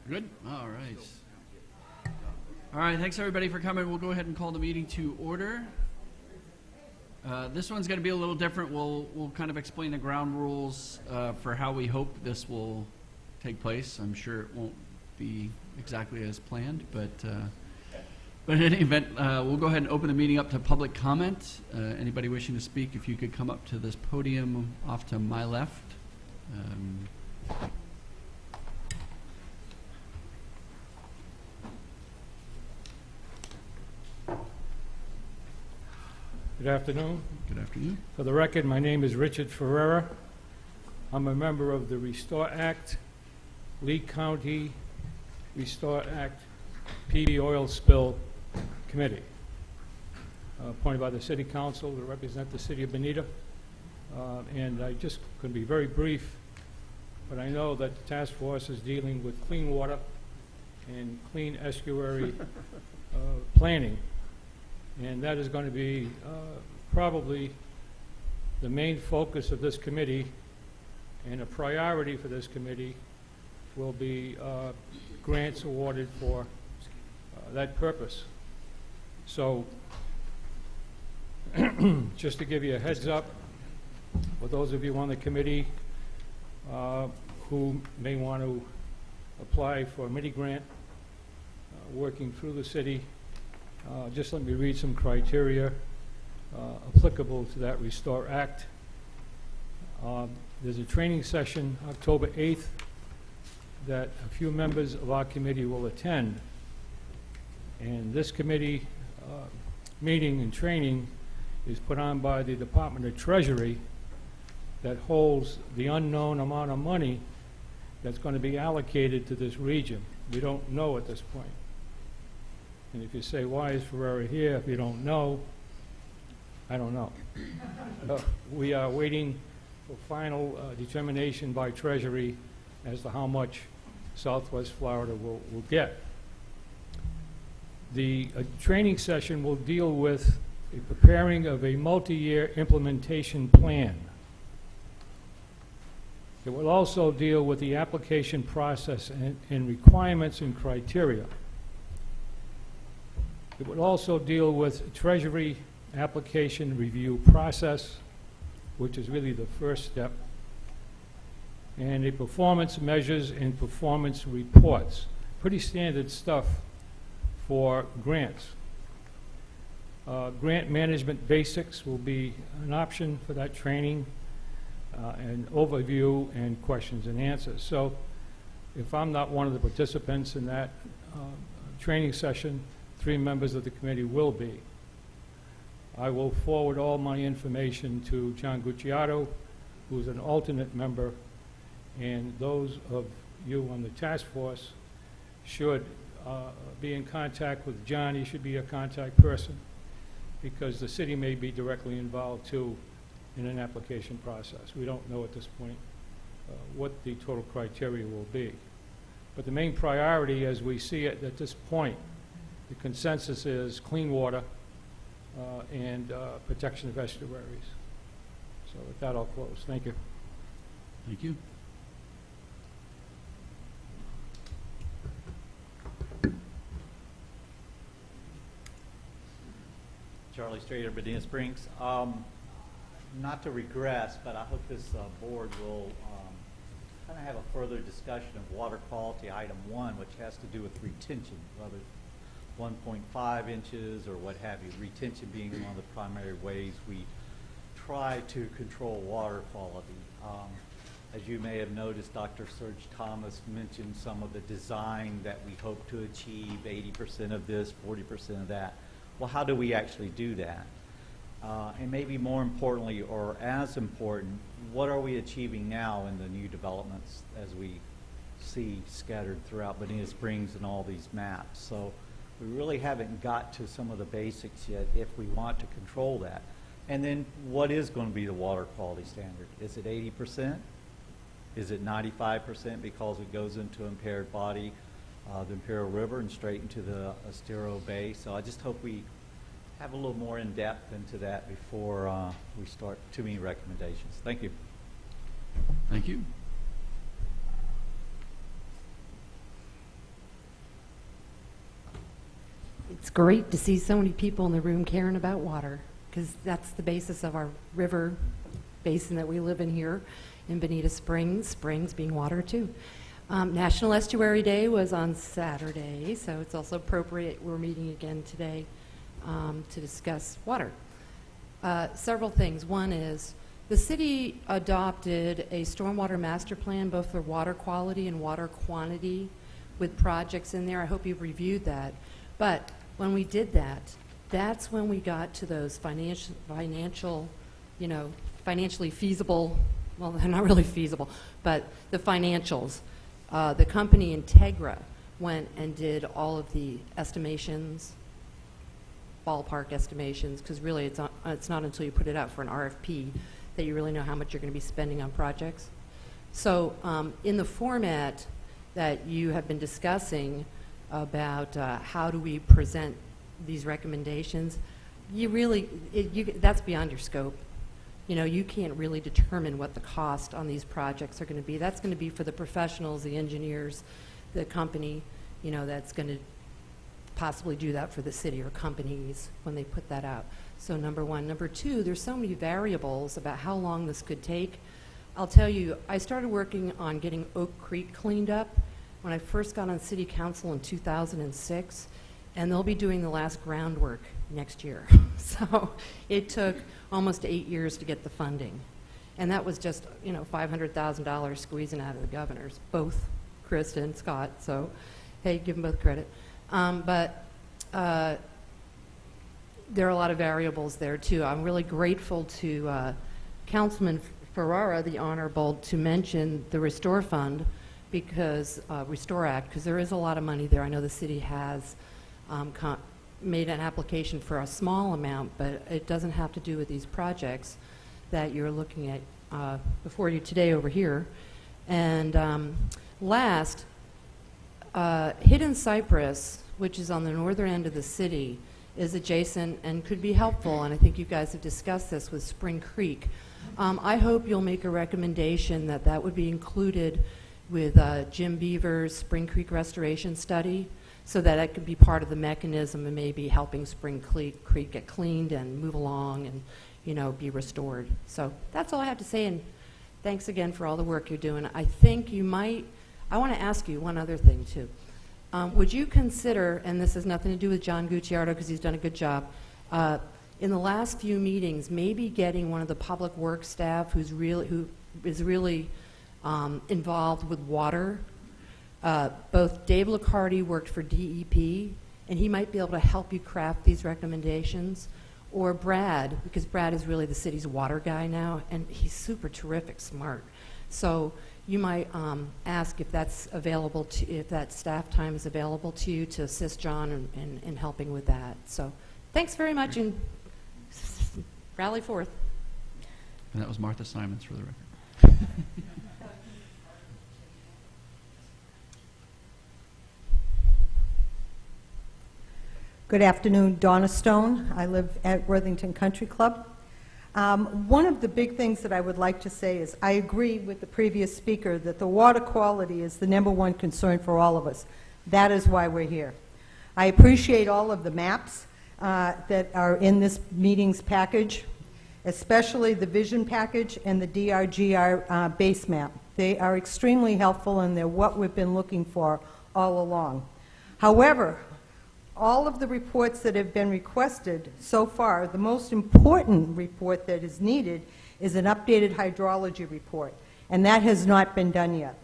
Good? All right. All right, thanks everybody for coming. We'll go ahead and call the meeting to order. This one's going to be a little different. We'll kind of explain the ground rules for how we hope this will take place. I'm sure it won't be exactly as planned, but in any event, we'll go ahead and open the meeting up to public comment. Anybody wishing to speak, if you could come up to this podium off to my left. Good afternoon. Good afternoon. For the record, my name is Richard Ferreira. I'm a member of the Restore Act, Lee County Restore Act PB Oil Spill Committee, appointed by the City Council to represent the City of Bonita. And I just could be very brief, but I know that the task force is dealing with clean water and clean estuary planning. And that is going to be probably the main focus of this committee, and a priority for this committee will be grants awarded for that purpose. So just to give you a heads up, for those of you on the committee who may want to apply for a mini grant working through the city, just let me read some criteria applicable to that Restore Act. There's a training session October 8th that a few members of our committee will attend. And this committee meeting and training is put on by the Department of Treasury that holds the unknown amount of money that's going to be allocated to this region. We don't know at this point. And if you say, why is Ferreira here if you don't know? I don't know. We are waiting for final determination by Treasury as to how much Southwest Florida will get. The training session will deal with the preparing of a multi-year implementation plan. It will also deal with the application process and requirements and criteria. It would also deal with Treasury application review process, which is really the first step, and a performance measures and performance reports. Pretty standard stuff for grants. Grant management basics will be an option for that training, and overview and questions and answers. So if I'm not one of the participants in that training session, 3 members of the committee will be. I will forward all my information to John Gucciato, who's an alternate member, and those of you on the task force should be in contact with John. He should be a contact person, because the city may be directly involved too in an application process. We don't know at this point what the total criteria will be. But the main priority, as we see it at this point, the consensus is clean water and protection of estuaries. So with that, I'll close. Thank you. Thank you. Charlie Strader, Bonita Springs. Not to regress, but I hope this board will kind of have a further discussion of water quality item 1, which has to do with retention, whether 1.5 inches or what have you. Retention being one of the primary ways we try to control water quality. As you may have noticed, Dr. Serge Thomas mentioned some of the design that we hope to achieve, 80% of this, 40% of that. Well, how do we actually do that? And maybe more importantly, or as important, what are we achieving now in the new developments as we see scattered throughout Bonita Springs and all these maps? So we really haven't got to some of the basics yet if we want to control that. And then what is going to be the water quality standard? Is it 80%? Is it 95% because it goes into impaired body, the Imperial River, and straight into the Estero Bay? So I just hope we have a little more in depth into that before we start too many recommendations. Thank you. Thank you. It's great to see so many people in the room caring about water, because that's the basis of our river basin that we live in here in Bonita Springs, Springs being water too. National Estuary Day was on Saturday, so it's also appropriate. We're meeting again today to discuss water. Several things. One is the city adopted a stormwater master plan, both for water quality and water quantity, with projects in there. I hope you've reviewed that. But when we did that, that's when we got to those financially feasible, well, they're not really feasible, but the financials. The company Integra went and did all of the estimations, ballpark estimations, because really it's not until you put it out for an RFP that you really know how much you're going to be spending on projects. So in the format that you have been discussing about how do we present these recommendations, that's beyond your scope. You know, you can't really determine what the cost on these projects are going to be. That's going to be for the professionals, the engineers, the company, you know, that's going to possibly do that for the city or companies when they put that out. So number one. Number two, there's so many variables about how long this could take. I'll tell you, I started working on getting Oak Creek cleaned up when I first got on city council in 2006, and they'll be doing the last groundwork next year. So it took almost 8 years to get the funding. And that was just, you know, $500,000 squeezing out of the governors, both Chris and Scott. So, hey, give them both credit. But there are a lot of variables there, too. I'm really grateful to Councilman Ferrara, the Honorable, to mention the Restore Fund, because Restore Act, because there is a lot of money there. I know the city has made an application for a small amount, but it doesn't have to do with these projects that you're looking at before you today over here. And last, Hidden Cypress, which is on the northern end of the city, is adjacent and could be helpful, and I think you guys have discussed this with Spring Creek. I hope you'll make a recommendation that that would be included with Jim Beaver's Spring Creek restoration study, so that it could be part of the mechanism and maybe helping Spring Creek get cleaned and move along and, you know, be restored. So that's all I have to say, and thanks again for all the work you're doing. I think you might, I want to ask you one other thing too. Would you consider, and this has nothing to do with John Gucciardo because he's done a good job, in the last few meetings, maybe getting one of the public works staff who is really involved with water. Both Dave Liccardi worked for DEP, and he might be able to help you craft these recommendations, or Brad, because Brad is really the city's water guy now, and he's super terrific, smart. So you might ask if that's available to, if that staff time is available to you to assist John in helping with that. So thanks very much, and rally forth. And that was Martha Simons, for the record. Good afternoon, Donna Stone. I live at Worthington Country Club. One of the big things that I would like to say is I agree with the previous speaker that the water quality is the #1 concern for all of us. That is why we're here. I appreciate all of the maps that are in this meeting's package, especially the vision package and the DRGR base map. They are extremely helpful, and they're what we've been looking for all along. However, all of the reports that have been requested so far, the most important report that is needed is an updated hydrology report, and that has not been done yet.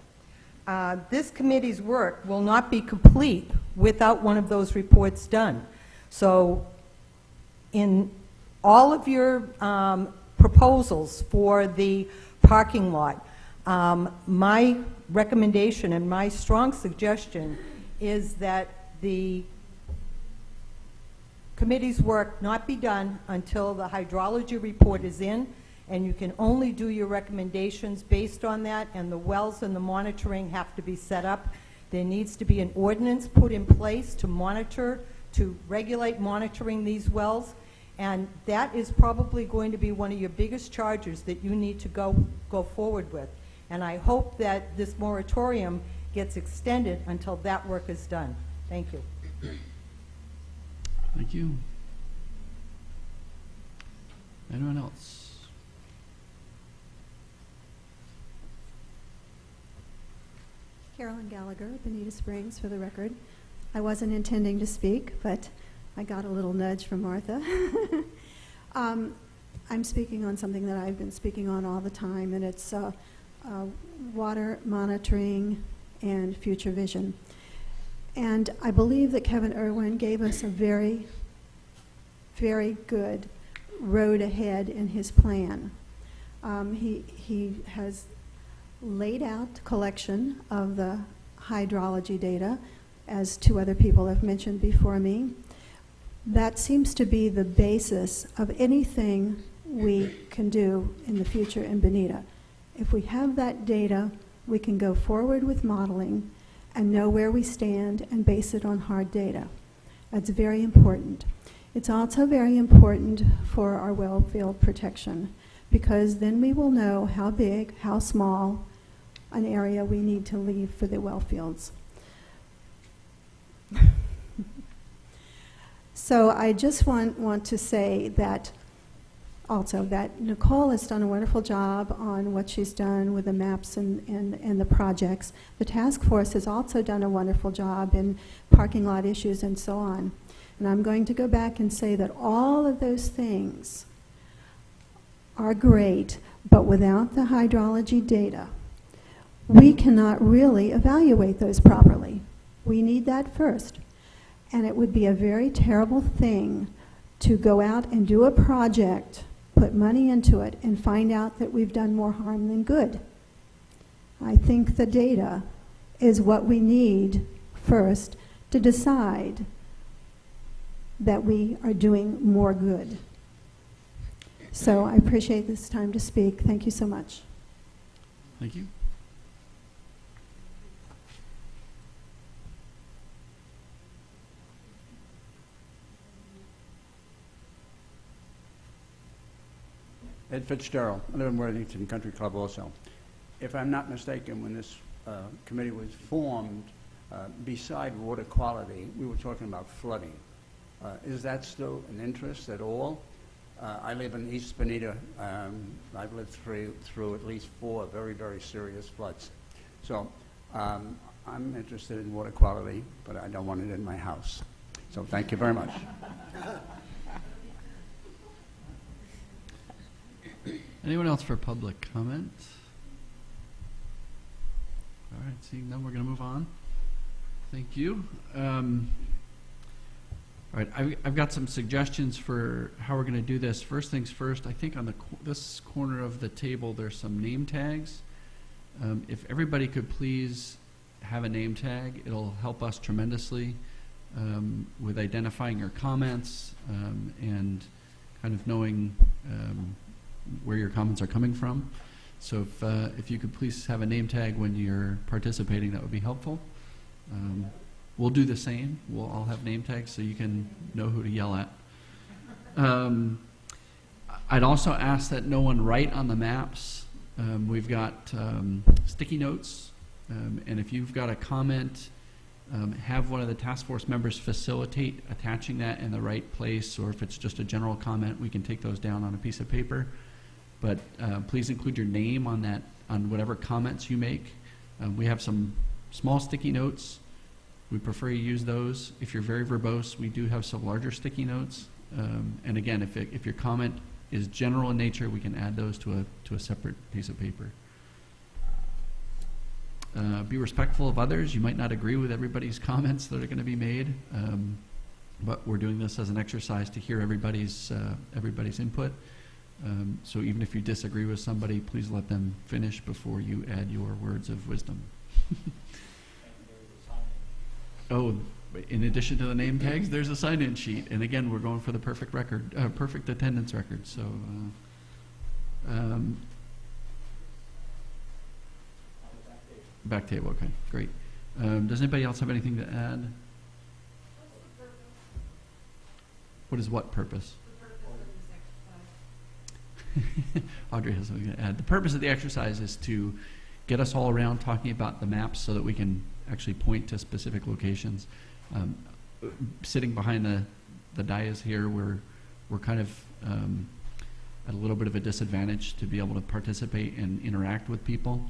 This committee's work will not be complete without one of those reports done. So in all of your proposals for the parking lot, my recommendation and my strong suggestion is that the committee's work not be done until the hydrology report is in, and you can only do your recommendations based on that, and the wells and the monitoring have to be set up. There needs to be an ordinance put in place to monitor, to regulate monitoring these wells, and that is probably going to be one of your biggest charges that you need to go forward with. And I hope that this moratorium gets extended until that work is done. Thank you. Thank you. Anyone else? Carolyn Gallagher, Bonita Springs, for the record. I wasn't intending to speak, but I got a little nudge from Martha. I'm speaking on something that I've been speaking on all the time, and it's water monitoring and future vision. And I believe that Kevin Irwin gave us a very, very good road ahead in his plan. He has laid out collection of the hydrology data, as two other people have mentioned before me. That seems to be the basis of anything we can do in the future in Bonita. If we have that data, we can go forward with modeling and know where we stand and base it on hard data. That's very important. It's also very important for our well field protection, because then we will know how big, how small an area we need to leave for the well fields. So I just want to say that also that Nicole has done a wonderful job on what she's done with the maps and the projects. The task force has also done a wonderful job in parking lot issues and so on. And I'm going to go back and say that all of those things are great, but without the hydrology data, we cannot really evaluate those properly. We need that first. And it would be a very terrible thing to go out and do a project, put money into it, and find out that we've done more harm than good. I think the data is what we need first to decide that we are doing more good. So I appreciate this time to speak. Thank you so much. Thank you. Ed Fitzgerald. I live in Worthington Country Club also. If I'm not mistaken, when this committee was formed, beside water quality, we were talking about flooding. Is that still an interest at all? I live in East Bonita. I've lived through at least 4 very, very serious floods. So I'm interested in water quality, but I don't want it in my house. So thank you very much. Anyone else for public comment? All right, seeing none, we're going to move on. Thank you. All right, I've got some suggestions for how we're going to do this. First things first, I think on this corner of the table there's some name tags. If everybody could please have a name tag, it'll help us tremendously with identifying your comments and kind of knowing where your comments are coming from. So if you could please have a name tag when you're participating, that would be helpful. We'll do the same. We'll all have name tags so you can know who to yell at. I'd also ask that no one write on the maps. We've got sticky notes, and if you've got a comment, have one of the task force members facilitate attaching that in the right place, or if it's just a general comment, we can take those down on a piece of paper. But please include your name on that, on whatever comments you make. We have some small sticky notes. We prefer you use those. If you're very verbose, we do have some larger sticky notes. And again, if your comment is general in nature, we can add those to a separate piece of paper. Be respectful of others. You might not agree with everybody's comments that are going to be made, but we're doing this as an exercise to hear everybody's input. So even if you disagree with somebody, please let them finish before you add your words of wisdom. Oh, in addition to the name tags, there's a sign-in sheet, and again, we're going for the perfect record, perfect attendance record. So. Back table, okay, great. Does anybody else have anything to add? What is what purpose? Audrey has something to add. The purpose of the exercise is to get us all around talking about the maps so that we can actually point to specific locations. Sitting behind the dais here, we're kind of at a little bit of a disadvantage to be able to participate and interact with people.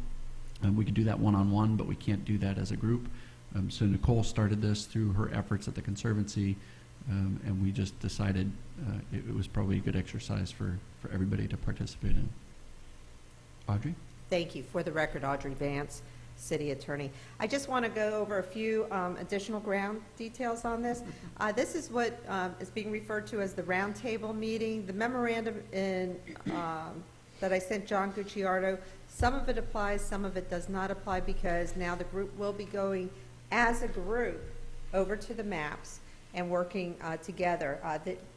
We could do that one-on-one, but we can't do that as a group. So Nicole started this through her efforts at the Conservancy, and we just decided it was probably a good exercise for everybody to participate in. Audrey? Thank you. For the record, Audrey Vance, City Attorney. I just want to go over a few additional ground details on this. This is what is being referred to as the roundtable meeting. The memorandum that I sent John Gucciardo, some of it applies, some of it does not apply, because now the group will be going as a group over to the maps and working together.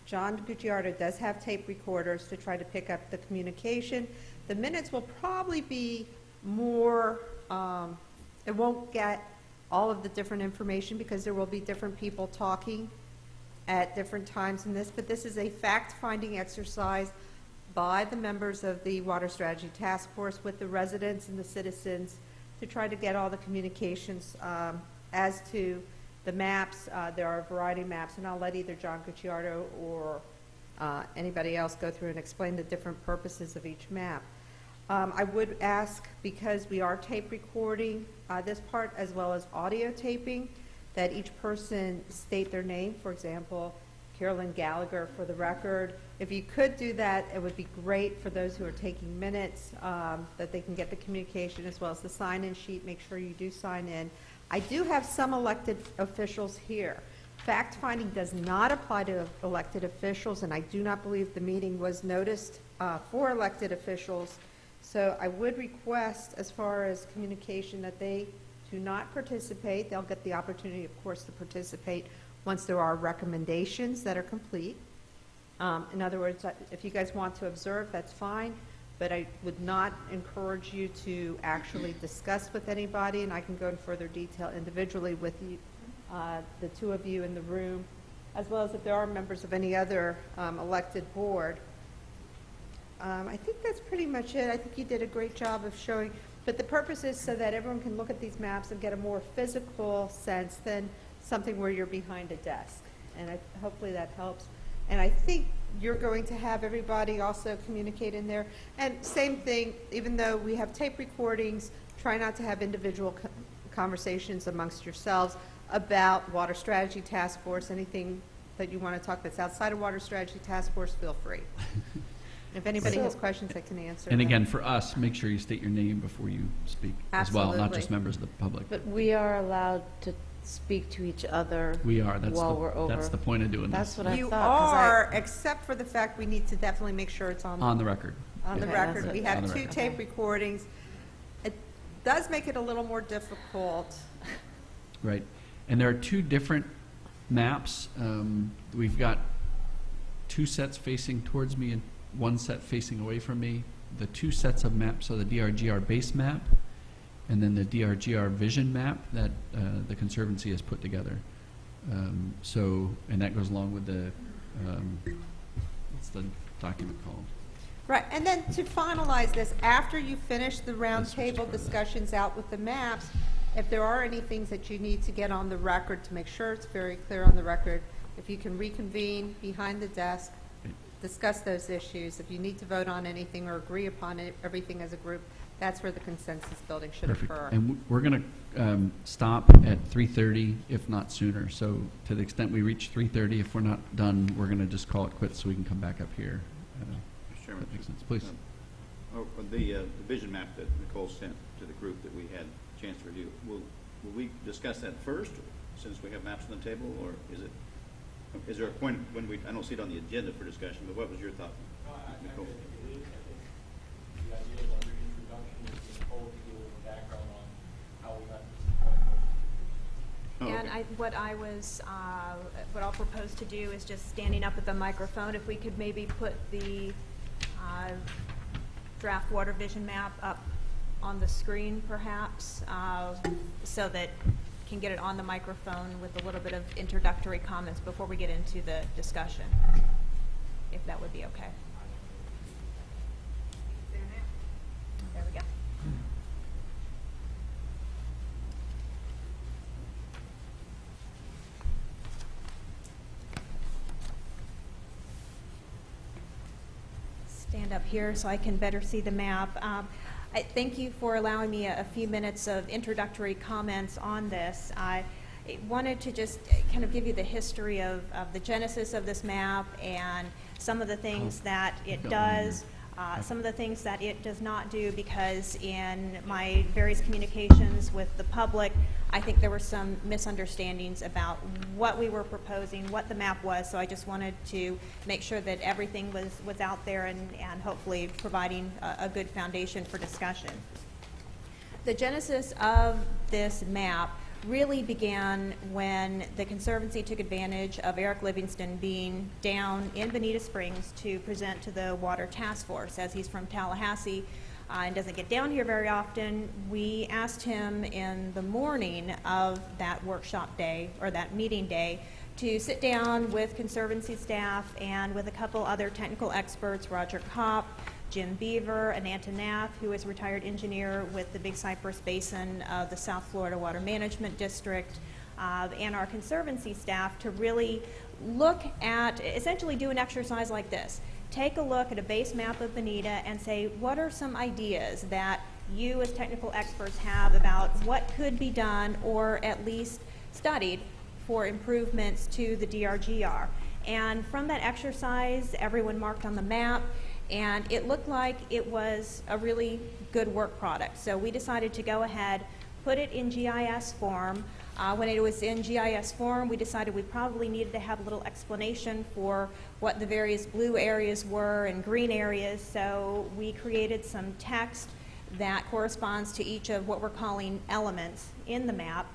John Gucciardo does have tape recorders to try to pick up the communication. The minutes will probably be more, it won't get all of the different information because there will be different people talking at different times in this, but this is a fact-finding exercise by the members of the Water Strategy Task Force with the residents and the citizens to try to get all the communications as to the maps. There are a variety of maps, and I'll let either John Gucciardo or anybody else go through and explain the different purposes of each map. I would ask, because we are tape recording this part as well as audio taping, that each person state their name. For example, Carolyn Gallagher for the record. If you could do that, it would be great for those who are taking minutes, that they can get the communication as well as the sign-in sheet. Make sure you do sign in. I do have some elected officials here. Fact-finding does not apply to elected officials, and I do not believe the meeting was noticed for elected officials. So I would request, as far as communication, that they do not participate. They'll get the opportunity, of course, to participate once there are recommendations that are complete. In other words, if you guys want to observe, that's fine, but I would not encourage you to actually discuss with anybody, and I can go in further detail individually with you, the two of you in the room, as well as if there are members of any other elected board. I think that's pretty much it. I think you did a great job of showing, but the purpose is so that everyone can look at these maps and get a more physical sense than something where you're behind a desk. And hopefully that helps. And I think you're going to have everybody also communicate in there. And same thing, even though we have tape recordings, try not to have individual conversations amongst yourselves about Water Strategy Task Force. Anything that you want to talk that's outside of Water Strategy Task Force, feel free. If anybody has questions, I can answer And them. again, for us, make sure you state your name before you speak as well, not Absolutely. just members of the public. But we are allowed to speak to each other We are, while we're over. that's the point of doing That's this. what I You thought. 'Cause are, except for the fact we need to definitely make sure it's On the record. on the Okay, record. that's We it. have On the two record. tape recordings. It does make it a little more difficult. Right. And there are two different maps. We've got two sets facing towards me and one set facing away from me. The two sets of maps are the DRGR base map and then the DRGR vision map that the Conservancy has put together. And that goes along with the, what's the document called? Right, and then to finalize this, after you finish the That's which is part roundtable of that. discussions out with the maps, if there are any things that you need to get on the record to make sure it's very clear on the record, if you can reconvene behind the desk, discuss those issues. If you need to vote on anything or agree upon it, everything as a group, that's where the consensus building should Perfect. occur. And we're going to stop at 3:30, if not sooner. So to the extent we reach 3:30, if we're not done, we're going to just call it quits so we can come back up here. Mr. Chairman. That makes sense. Please. The vision map that Nicole sent to the group that we had a chance to review, will we discuss that first, since we have maps on the table, or is there a point when I don't see it on the agenda for discussion, but what was your thought, Nicole? Oh, And okay. what I'll propose to do is just standing up at the microphone, if we could maybe put the draft water vision map up on the screen perhaps, so that can get it on the microphone with a little bit of introductory comments before we get into the discussion, if that would be okay. There we go. up here so I can better see the map. Thank you for allowing me a few minutes of introductory comments on this. I wanted to just kind of give you the history of the genesis of this map and some of the things that it does, some of the things that it does not do, because in my various communications with the public, I think there were some misunderstandings about what we were proposing, what the map was, so I just wanted to make sure that everything was out there and hopefully providing a good foundation for discussion. The genesis of this map really began when the Conservancy took advantage of Eric Livingston being down in Bonita Springs to present to the Water Task Force. As he's from Tallahassee and doesn't get down here very often, we asked him in the morning of that workshop day, or that meeting day, to sit down with Conservancy staff and with a couple other technical experts, Roger Kopp, Jim Beaver, Ananta Nath, who is a retired engineer with the Big Cypress Basin of the South Florida Water Management District, and our Conservancy staff, to really look at, essentially do an exercise like this. Take a look at a base map of Bonita and say, what are some ideas that you as technical experts have about what could be done, or at least studied, for improvements to the DRGR. And from that exercise, everyone marked on the map, and it looked like it was a really good work product. So we decided to go ahead, put it in GIS form. When it was in GIS form, we decided we probably needed to have a little explanation for what the various blue areas were and green areas, so we created some text that corresponds to each of what we're calling elements in the map.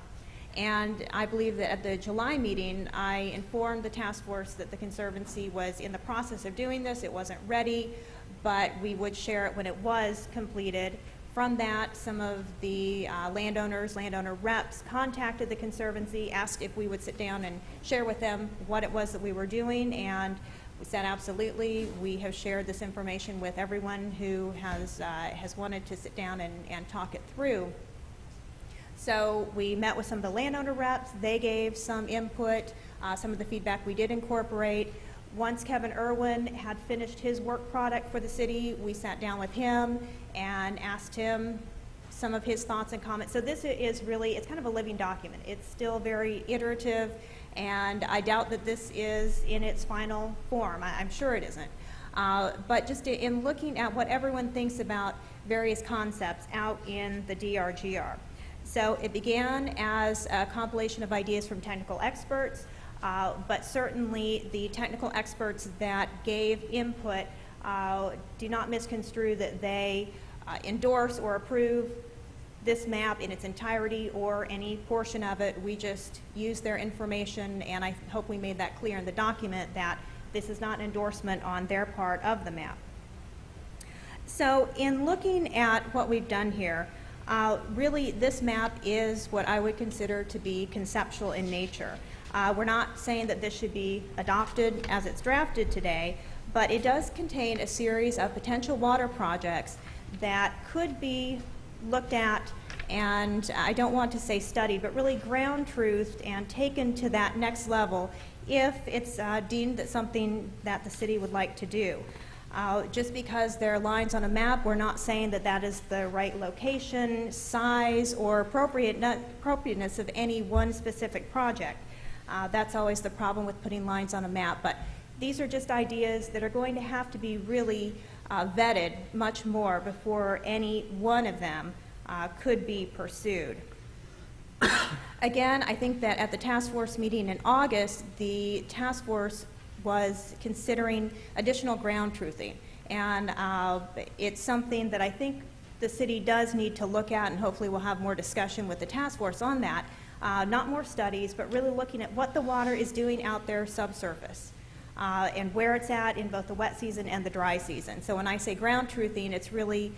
And I believe that at the July meeting, I informed the task force that the Conservancy was in the process of doing this. It wasn't ready, but we would share it when it was completed. From that, some of the landowner reps contacted the Conservancy, asked if we would sit down and share with them what it was that we were doing, and we said absolutely. We have shared this information with everyone who has wanted to sit down and talk it through. So we met with some of the landowner reps. They gave some input, some of the feedback we did incorporate. Once Kevin Irwin had finished his work product for the city, we sat down with him and asked him some of his thoughts and comments. So this is really, it's kind of a living document. It's still very iterative, and I doubt that this is in its final form. I'm sure it isn't. But just in looking at what everyone thinks about various concepts out in the DRGR. So it began as a compilation of ideas from technical experts, but certainly the technical experts that gave input do not misconstrue that they endorse or approve this map in its entirety or any portion of it. We just use their information, and I hope we made that clear in the document that this is not an endorsement on their part of the map. So in looking at what we've done here, really this map is what I would consider to be conceptual in nature. We're not saying that this should be adopted as it's drafted today, but it does contain a series of potential water projects that could be looked at, and I don't want to say studied, but really ground truthed and taken to that next level if it's deemed that something that the city would like to do. Just because there are lines on a map, we're not saying that that is the right location, size, or appropriateness of any one specific project. That's always the problem with putting lines on a map, but these are just ideas that are going to have to be really vetted much more before any one of them could be pursued. Again, I think that at the task force meeting in August, the task force was considering additional ground truthing, and it's something that I think the city does need to look at, and hopefully we'll have more discussion with the task force on that. Not more studies, but really looking at what the water is doing out there subsurface, and where it's at in both the wet season and the dry season. So when I say ground truthing, it's really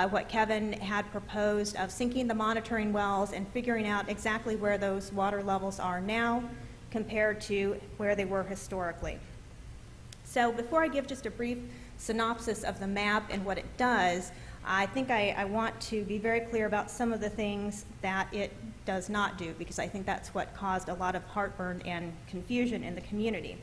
what Kevin had proposed of sinking the monitoring wells and figuring out exactly where those water levels are now compared to where they were historically. So before I give just a brief synopsis of the map and what it does, I think I want to be very clear about some of the things that it does not do, because I think that's what caused a lot of heartburn and confusion in the community.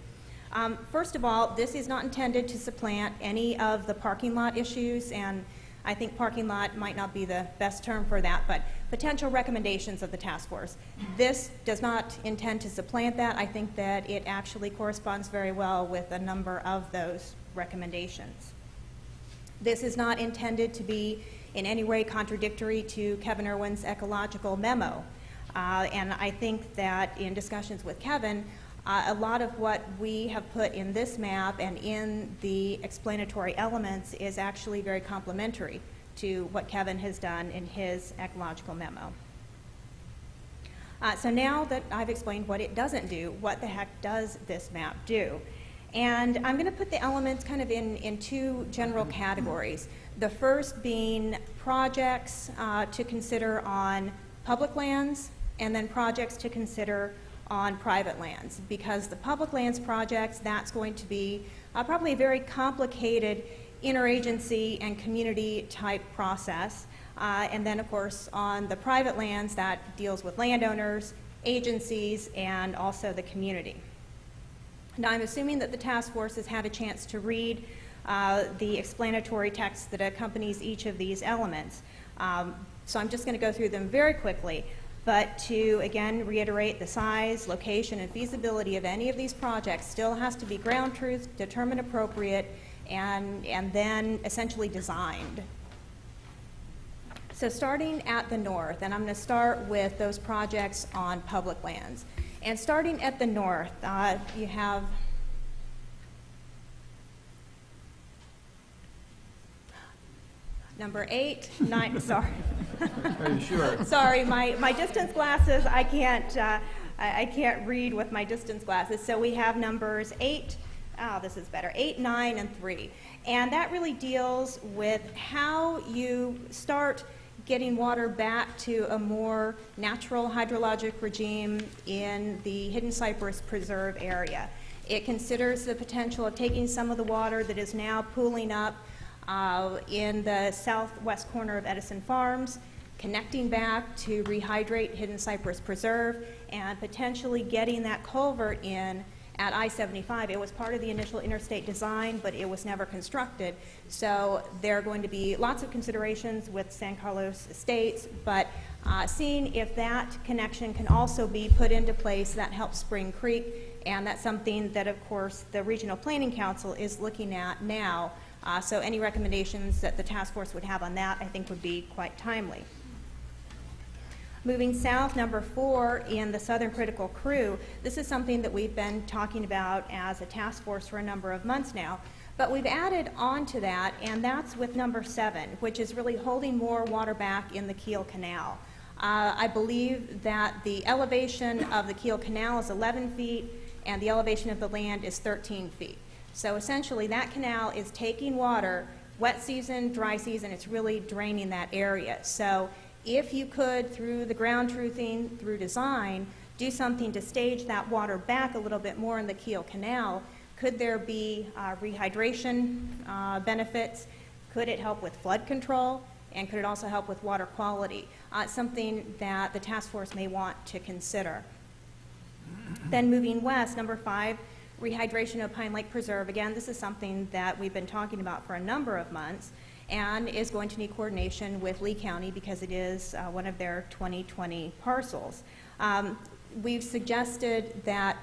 First of all, this is not intended to supplant any of the parking lot issues, and I think parking lot might not be the best term for that, but potential recommendations of the task force. This does not intend to supplant that. I think that it actually corresponds very well with a number of those recommendations. This is not intended to be in any way contradictory to Kevin Irwin's ecological memo. And I think that in discussions with Kevin, a lot of what we have put in this map and in the explanatory elements is actually very complementary to what Kevin has done in his ecological memo. So now that I've explained what it doesn't do, what the heck does this map do? And I'm going to put the elements kind of in two general categories. The first being projects to consider on public lands, and then projects to consider on private lands. Because the public lands projects, that's going to be probably a very complicated interagency and community type process. And then, of course, on the private lands, that deals with landowners, agencies, and also the community. Now, I'm assuming that the task force has had a chance to read the explanatory text that accompanies each of these elements. So I'm just going to go through them very quickly. But to, again, reiterate, the size, location, and feasibility of any of these projects still has to be ground truth, determined appropriate, and then essentially designed. So starting at the north, and I'm going to start with those projects on public lands. And starting at the north, you have number 8, 9, sorry. Are you sure? Sorry, my distance glasses, I can't read with my distance glasses. So we have numbers 8, this is better, 8, 9, and 3. And that really deals with how you start getting water back to a more natural hydrologic regime in the Hidden Cypress Preserve area. It considers the potential of taking some of the water that is now pooling up in the southwest corner of Edison Farms, connecting back to rehydrate Hidden Cypress Preserve, and potentially getting that culvert in at I-75. It was part of the initial interstate design, but it was never constructed. So there are going to be lots of considerations with San Carlos Estates, but seeing if that connection can also be put into place, that helps Spring Creek, and that's something that, of course, the Regional Planning Council is looking at now. So any recommendations that the task force would have on that, I think, would be quite timely. Moving south, number 4, in the Southern Critical Crew, this is something that we've been talking about as a task force for a number of months now, but we've added on to that, and that's with number 7, which is really holding more water back in the Kiel Canal. I believe that the elevation of the Kiel Canal is 11 feet, and the elevation of the land is 13 feet. So essentially, that canal is taking water, wet season, dry season, it's really draining that area. So if you could, through the ground truthing, through design, do something to stage that water back a little bit more in the Kiel Canal, could there be rehydration benefits? Could it help with flood control? And could it also help with water quality? Something that the task force may want to consider. Then moving west, number 5, rehydration of Pine Lake Preserve. Again, this is something that we've been talking about for a number of months and is going to need coordination with Lee County because it is one of their 2020 parcels. We've suggested that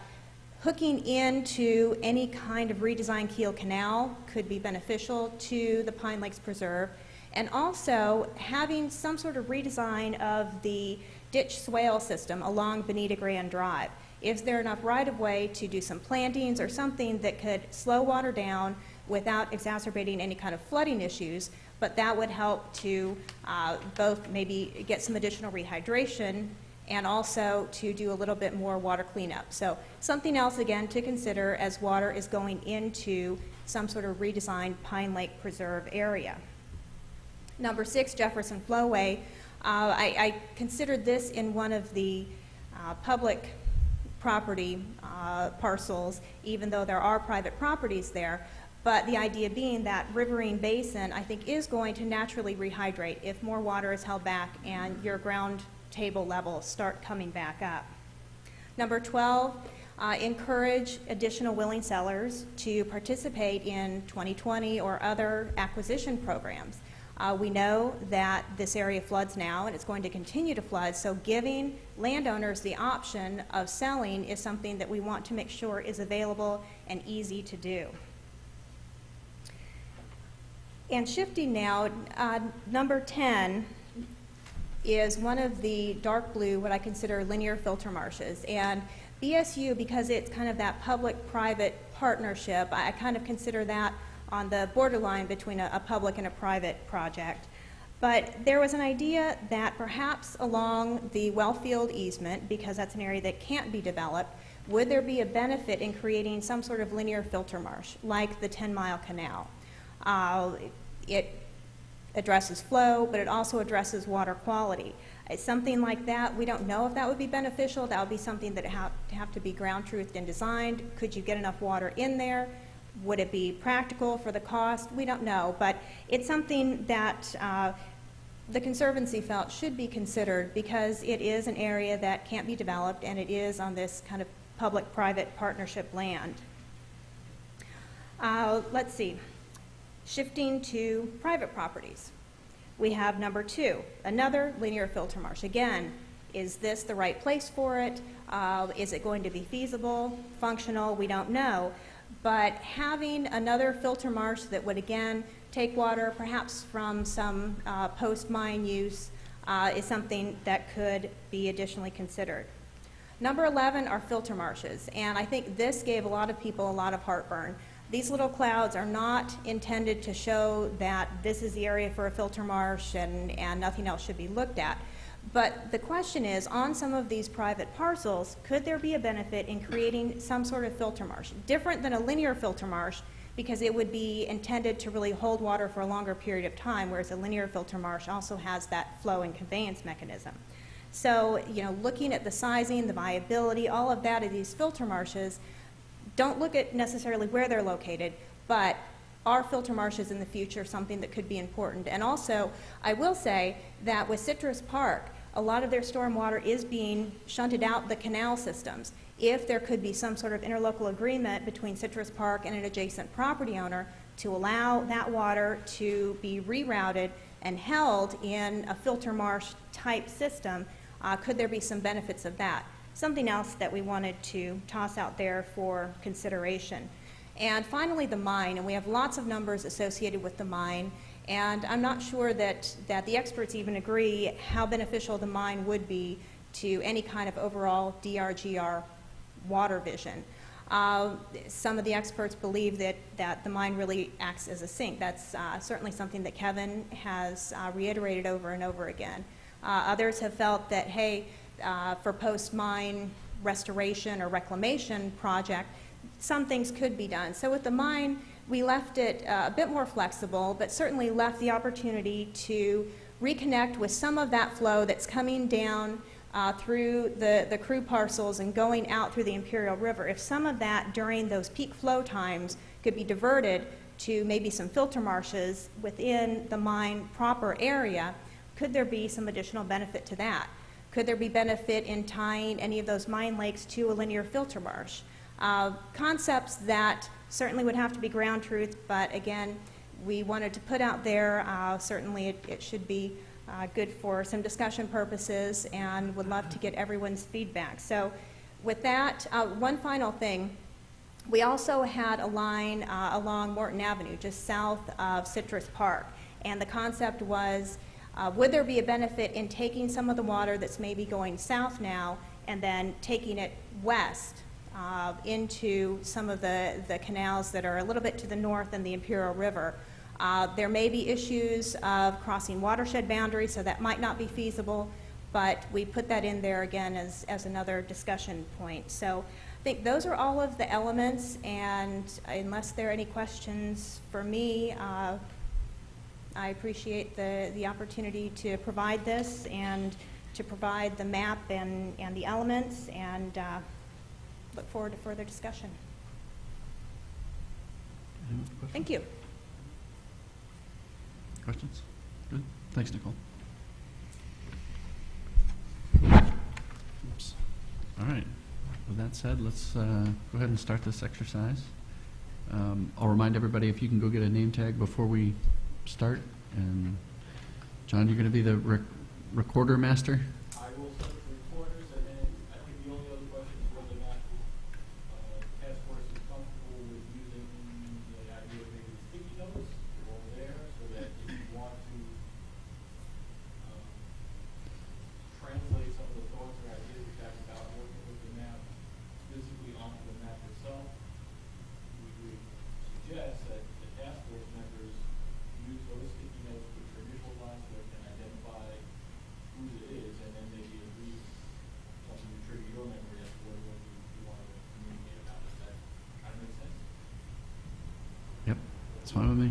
hooking into any kind of redesigned Kiel Canal could be beneficial to the Pine Lakes Preserve, and also having some sort of redesign of the ditch swale system along Bonita Grand Drive. Is there enough right-of-way to do some plantings or something that could slow water down without exacerbating any kind of flooding issues, but that would help to both maybe get some additional rehydration and also to do a little bit more water cleanup. So something else, again, to consider as water is going into some sort of redesigned Pine Lake Preserve area. Number 6, Jefferson Flowway. I considered this in one of the public property parcels, even though there are private properties there. But the idea being that Riverine Basin, I think, is going to naturally rehydrate if more water is held back and your ground table levels start coming back up. Number 12, encourage additional willing sellers to participate in 2020 or other acquisition programs. We know that this area floods now and it's going to continue to flood, so giving landowners the option of selling is something that we want to make sure is available and easy to do. And shifting now, number 10 is one of the dark blue, what I consider linear filter marshes. And BSU, because it's kind of that public-private partnership, I kind of consider that on the borderline between a public and a private project. But there was an idea that perhaps along the Wellfield easement, because that's an area that can't be developed, would there be a benefit in creating some sort of linear filter marsh, like the 10-mile canal? It addresses flow, but it also addresses water quality. Something like that, we don't know if that would be beneficial. That would be something that have to be ground truthed and designed. Could you get enough water in there? Would it be practical for the cost? We don't know, but it's something that the Conservancy felt should be considered because it is an area that can't be developed and it is on this kind of public-private partnership land. Let's see. Shifting to private properties. We have number 2, another linear filter marsh. Again, is this the right place for it? Is it going to be feasible, functional? We don't know. But having another filter marsh that would, again, take water perhaps from some post-mine use is something that could be additionally considered. Number 11 are filter marshes, and I think this gave a lot of people a lot of heartburn. These little clouds are not intended to show that this is the area for a filter marsh and nothing else should be looked at. But the question is, on some of these private parcels, could there be a benefit in creating some sort of filter marsh? Different than a linear filter marsh, because it would be intended to really hold water for a longer period of time, whereas a linear filter marsh also has that flow and conveyance mechanism. So, you know, looking at the sizing, the viability, all of that of these filter marshes, don't look at necessarily where they're located, but are filter marshes in the future something that could be important? And also, I will say that with Citrus Park, a lot of their stormwater is being shunted out the canal systems. If there could be some sort of interlocal agreement between Citrus Park and an adjacent property owner to allow that water to be rerouted and held in a filter marsh type system, could there be some benefits of that? Something else that we wanted to toss out there for consideration. And finally, the mine, and we have lots of numbers associated with the mine, and I'm not sure that the experts even agree how beneficial the mine would be to any kind of overall DRGR water vision. Some of the experts believe that the mine really acts as a sink. That's certainly something that Kevin has reiterated over and over again. Others have felt that, hey, for post-mine restoration or reclamation project, some things could be done. So with the mine, we left it a bit more flexible, but certainly left the opportunity to reconnect with some of that flow that's coming down through the Crew parcels and going out through the Imperial River. If some of that during those peak flow times could be diverted to maybe some filter marshes within the mine proper area, could there be some additional benefit to that? Could there be benefit in tying any of those mine lakes to a linear filter marsh? Concepts that certainly would have to be ground truth, but again, we wanted to put out there, certainly it should be good for some discussion purposes, and would love to get everyone's feedback. So with that, one final thing, we also had a line along Morton Avenue, just south of Citrus Park, and the concept was, would there be a benefit in taking some of the water that's maybe going south now and then taking it west into some of the canals that are a little bit to the north in the Imperial River? There may be issues of crossing watershed boundaries, so that might not be feasible, but we put that in there again as another discussion point. So I think those are all of the elements, and unless there are any questions for me, I appreciate the opportunity to provide this and to provide the map and the elements, and look forward to further discussion. Any other questions? Thank you. Questions? Good. Thanks, Nicole. Oops. All right. with that said, let's go ahead and start this exercise. I'll remind everybody if you can go get a name tag before we start. And John, you're going to be the recorder master? I will set the recorders, and then I think the only other question is whether or not task force is comfortable with using the idea of maybe sticky notes over there, so that if you want to translate some of the thoughts or ideas we have about working with the map physically onto the map itself, we would suggest that the task force members use those sticky notes with their initial lines so they can identify whose it is, and then maybe at least something to trigger your memory as to what you want to communicate about. Does that kind of make sense? Yep, that's fine with me.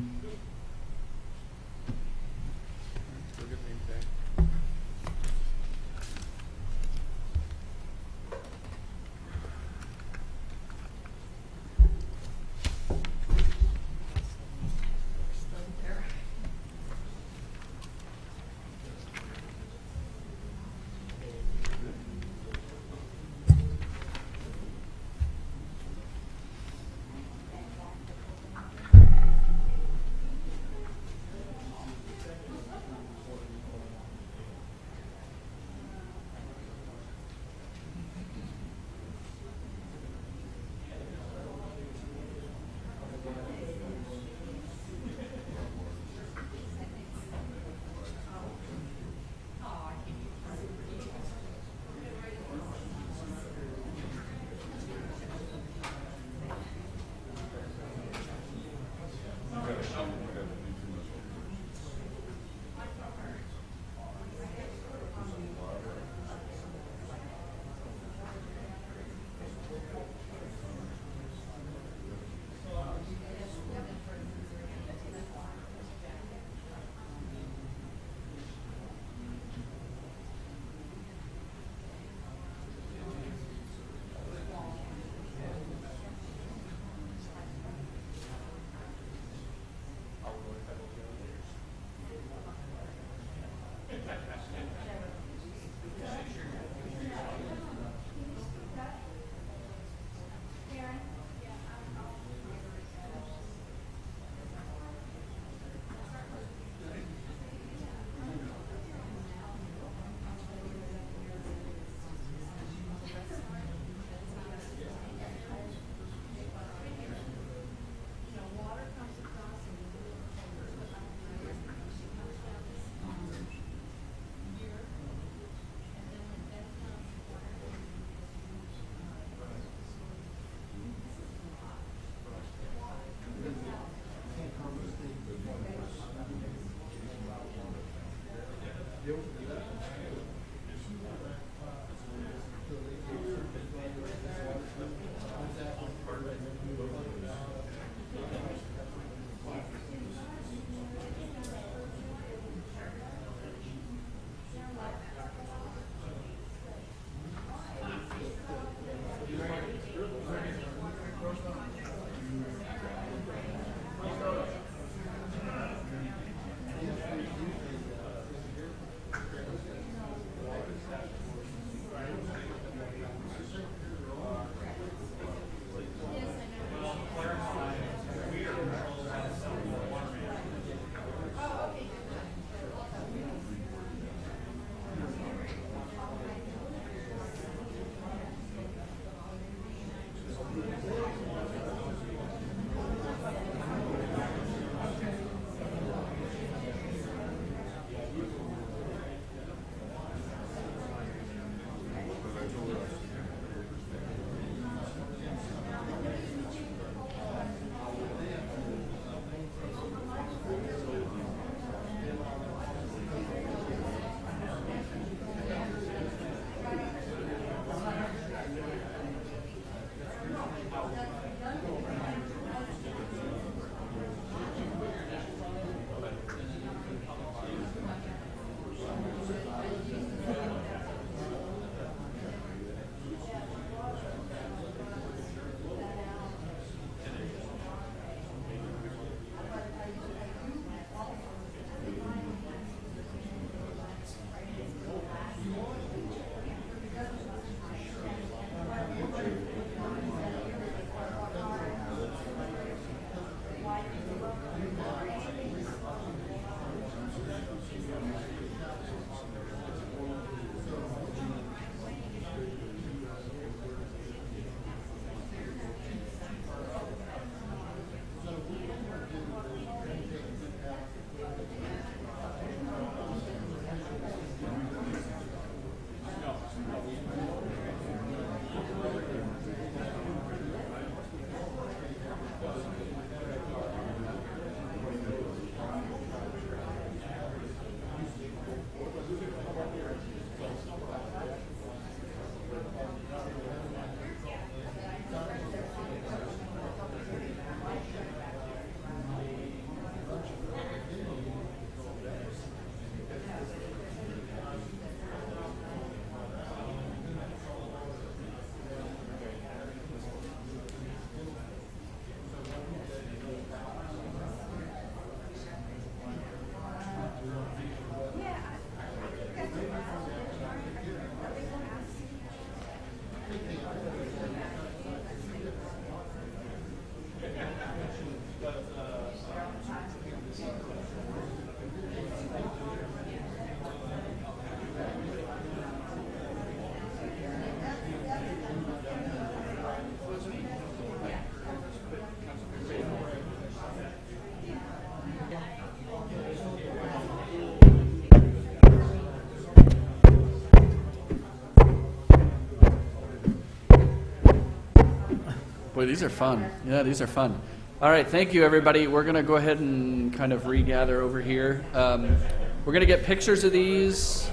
Boy, these are fun. Yeah, these are fun. All right, thank you, everybody. We're going to go ahead and kind of regather over here. We're going to get pictures of these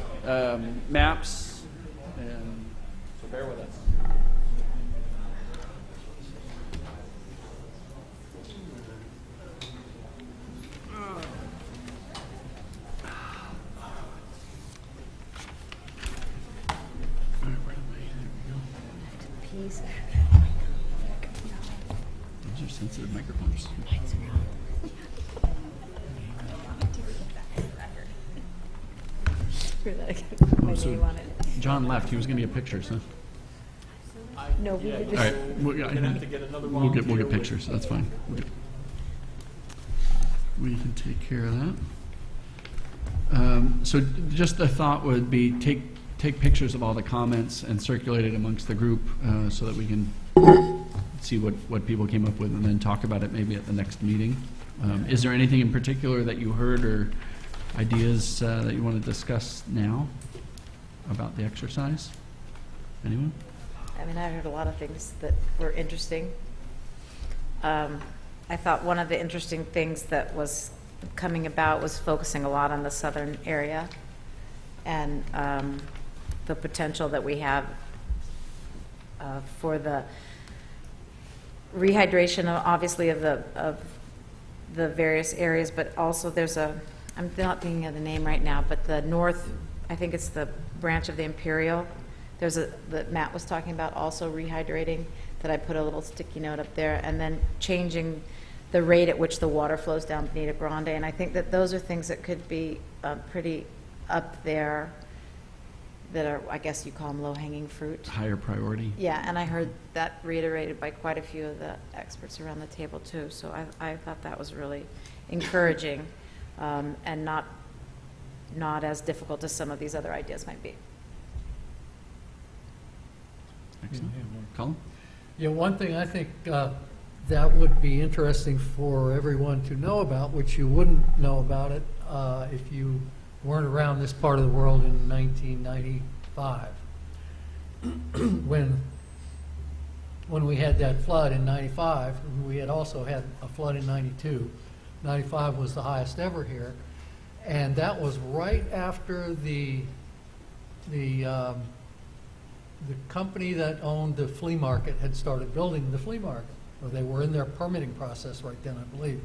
maps, and so bear with us. Peace. Those are sensitive microphones. My so- name on it. John left. He was going to get pictures, huh? No, we could All just, right, we'll get pictures. That's fine. We can take care of that. So just the thought would be take pictures of all the comments and circulate it amongst the group so that we can see what people came up with and then talk about it maybe at the next meeting. Is there anything in particular that you heard or ideas that you want to discuss now about the exercise? Anyone? I mean, I heard a lot of things that were interesting. I thought one of the interesting things that was coming about was focusing a lot on the southern area and the potential that we have for the rehydration, obviously, of the various areas, but also there's I'm not thinking of the name right now, but the north, I think it's the branch of the Imperial. That Matt was talking about also rehydrating, that I put a little sticky note up there, and then changing the rate at which the water flows down Bonita Grande. And I think that those are things that could be pretty up there, that are, I guess you call them low-hanging fruit. Higher priority. Yeah, and I heard that reiterated by quite a few of the experts around the table too. So I thought that was really encouraging, and not as difficult as some of these other ideas might be. Excellent. Colin? Yeah, one thing I think that would be interesting for everyone to know about, which you wouldn't know about it if you weren't around this part of the world in 1995. When we had that flood in 95, we had also had a flood in 92. 95 was the highest ever here, and that was right after the company that owned the flea market had started building the flea market. Or they were in their permitting process right then, I believe.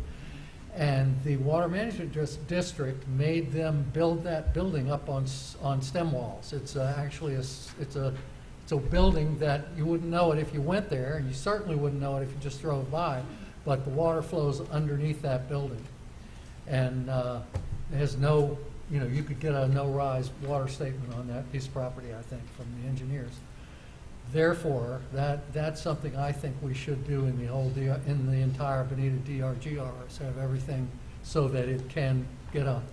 And the Water Management District made them build that building up on stem walls. It's actually it's a building that you wouldn't know it if you went there, and you certainly wouldn't know it if you just drove by. But the water flows underneath that building, and it has no, you could get a no-rise water statement on that piece of property, I think, from the engineers. Therefore, that's something I think we should do in the entire Bonita DRGR, is have everything so that it can get an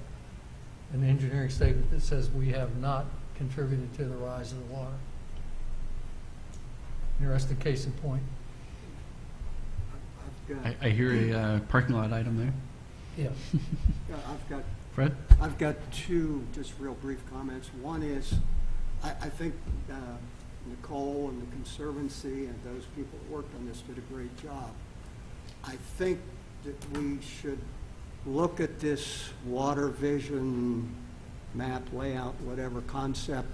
engineering statement that says we have not contributed to the rise of the water. Interesting case in point. I hear a parking lot item there. Yeah. Fred? I've got two just real brief comments. One is, I think Nicole and the Conservancy and those people that worked on this did a great job. I think that we should look at this water vision map, layout, whatever concept,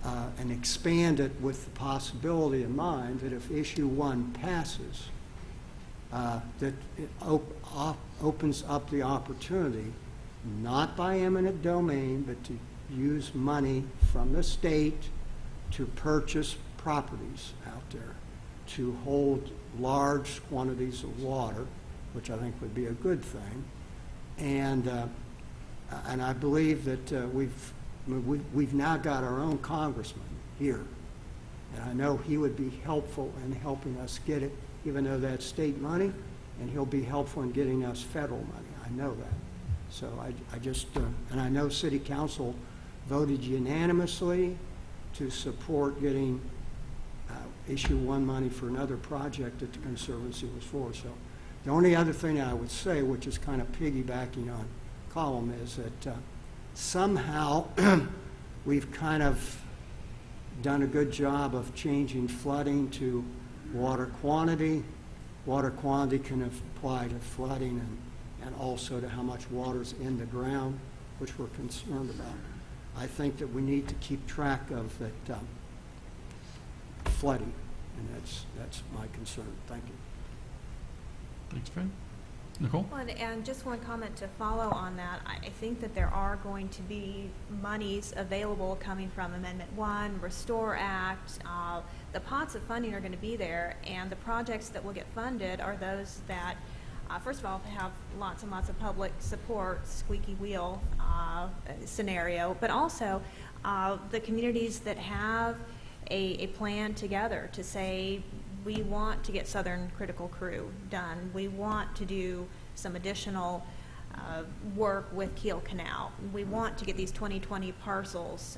and expand it with the possibility in mind that if issue 1 passes, that it opens up the opportunity, not by eminent domain, but to use money from the state to purchase properties out there to hold large quantities of water, which I think would be a good thing. And I believe that we've now got our own congressman here, and I know he would be helpful in helping us get it, even though that's state money, and he'll be helpful in getting us federal money. I know that. So I just, and I know City Council voted unanimously to support getting issue 1 money for another project that the Conservancy was for. So the only other thing I would say, which is kind of piggybacking on Colin, is that somehow we've kind of done a good job of changing flooding to water quantity can apply to flooding and also to how much water's in the ground, which we're concerned about. I think that we need to keep track of that flooding, and that's my concern. Thank you. Thanks, Fred. Nicole? Well, and just one comment to follow on that. I think that there are going to be monies available coming from Amendment 1, Restore Act. The pots of funding are going to be there, and the projects that will get funded are those that, first of all, have lots and lots of public support, squeaky wheel scenario, but also the communities that have a plan together to say, we want to get Southern Critical Crew done. We want to do some additional work with Kiel Canal. We want to get these 2020 parcels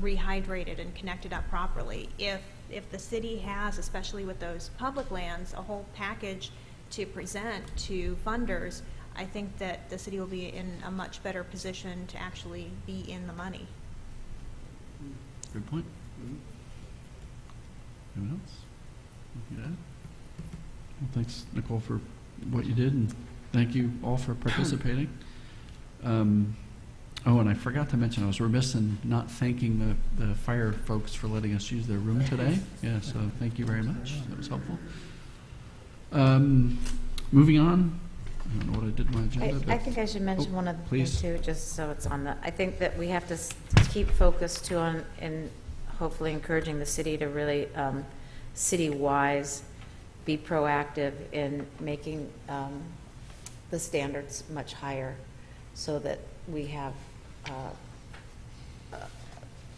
rehydrated and connected up properly. If the city has, especially with those public lands, a whole package to present to funders, I think that the city will be in a much better position to actually be in the money. Good point. Anyone else? Yeah. Well, thanks, Nicole, for what you did, and thank you all for participating. Oh, and I forgot to mention, I was remiss in not thanking the fire folks for letting us use their room today. Yeah, so thank you very much. That was helpful. Moving on. I don't know what I did in my agenda. I think I should mention one other thing please. too, just so it's on the, I think that we have to keep focus too on, and hopefully encouraging the city to really, city-wise, be proactive in making the standards much higher so that we have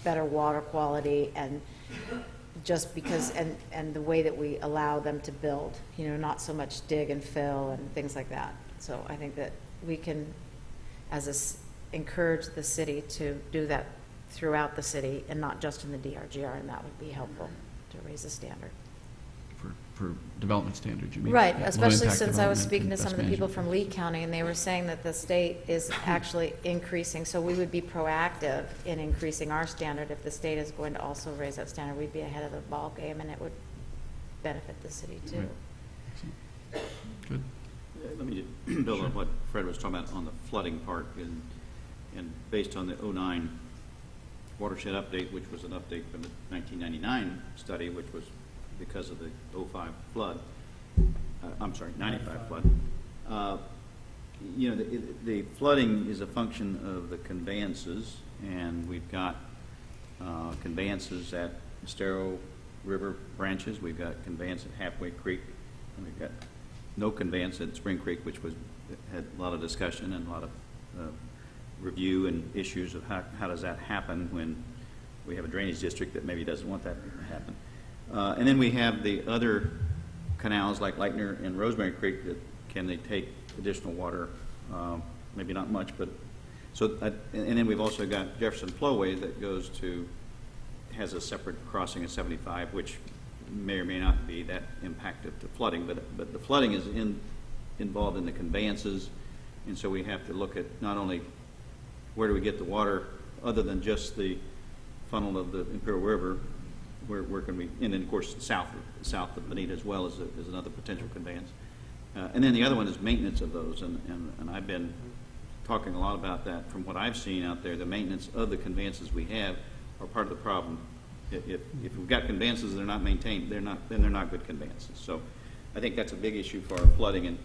better water quality, and just because, and the way that we allow them to build, you know, not so much dig and fill and things like that. So I think that we can, encourage the city to do that throughout the city and not just in the DRGR, and that would be helpful to raise the standard. For development standards, you mean? Right, Yeah, especially low-impact since I was development speaking to and some of the best people management. from Lee County, and they were saying that the state is actually increasing, so we would be proactive in increasing our standard. If the state is going to also raise that standard, we'd be ahead of the ball game, and it would benefit the city too. Right. Excellent. Good. Let me just build on what Fred was talking about on the flooding part, and based on the 09 watershed update, which was an update from the 1999 study, which was because of the 05 flood, I'm sorry, 95 flood. You know, the flooding is a function of the conveyances, and we've got conveyances at Estero River branches, we've got conveyance at Halfway Creek, and we've got no conveyance at Spring Creek, which had a lot of discussion and a lot of review and issues of how does that happen when we have a drainage district that maybe doesn't want that to happen. And then we have the other canals like Lightner and Rosemary Creek that can they take additional water, maybe not much, but so. And then we've also got Jefferson Flowway that has a separate crossing at 75, which may or may not be that impacted to flooding, but the flooding is involved in the conveyances, and so we have to look at not only where do we get the water other than just the funnel of the Imperial River. Where can we, and then of course south of Bonita as well is another potential conveyance. And then the other one is maintenance of those, and I've been talking a lot about that. From what I've seen out there, the maintenance of the conveyances we have are part of the problem. If we've got conveyances that are not maintained, they're not good conveyances. So I think that's a big issue for our flooding,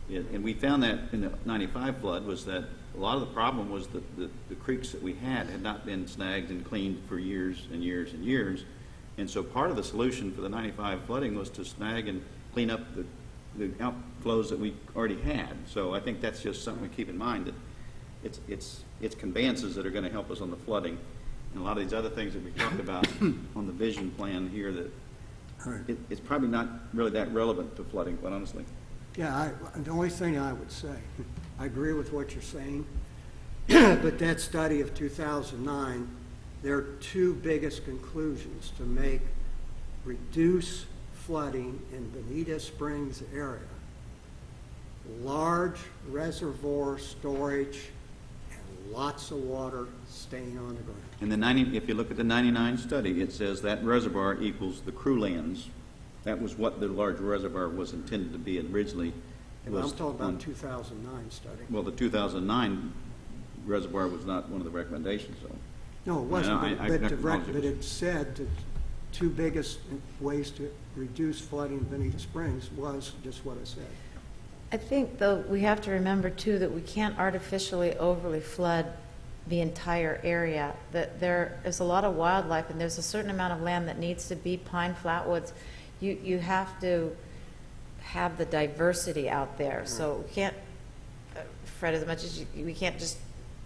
and we found that in the 95 flood was that a lot of the problem was that the creeks that we had not been snagged and cleaned for years and years and years. And so part of the solution for the 95 flooding was to snag and clean up the outflows that we already had. So I think that's just something we keep in mind, that it's conveyances that are going to help us on the flooding. And a lot of these other things that we talked about on the vision plan here, that it's probably not really that relevant to flooding, quite honestly. Yeah, the only thing I would say, I agree with what you're saying, but that study of 2009, their two biggest conclusions to make reduce flooding in Bonita Springs area: large reservoir storage and lots of water staying on the ground. And if you look at the 99 study, it says that reservoir equals the crew lands That was what the large reservoir was intended to be originally. And I'm talking about 2009 study. Well, the 2009 reservoir was not one of the recommendations, so. No, it wasn't, I acknowledge but it said the two biggest ways to reduce flooding in Bonita Springs was just what I said. I think, though, we have to remember, too, that we can't artificially overly flood the entire area, that there is a lot of wildlife, and there's a certain amount of land that needs to be pine flatwoods. You have to have the diversity out there, so we can't, Fred, as much as we can't just,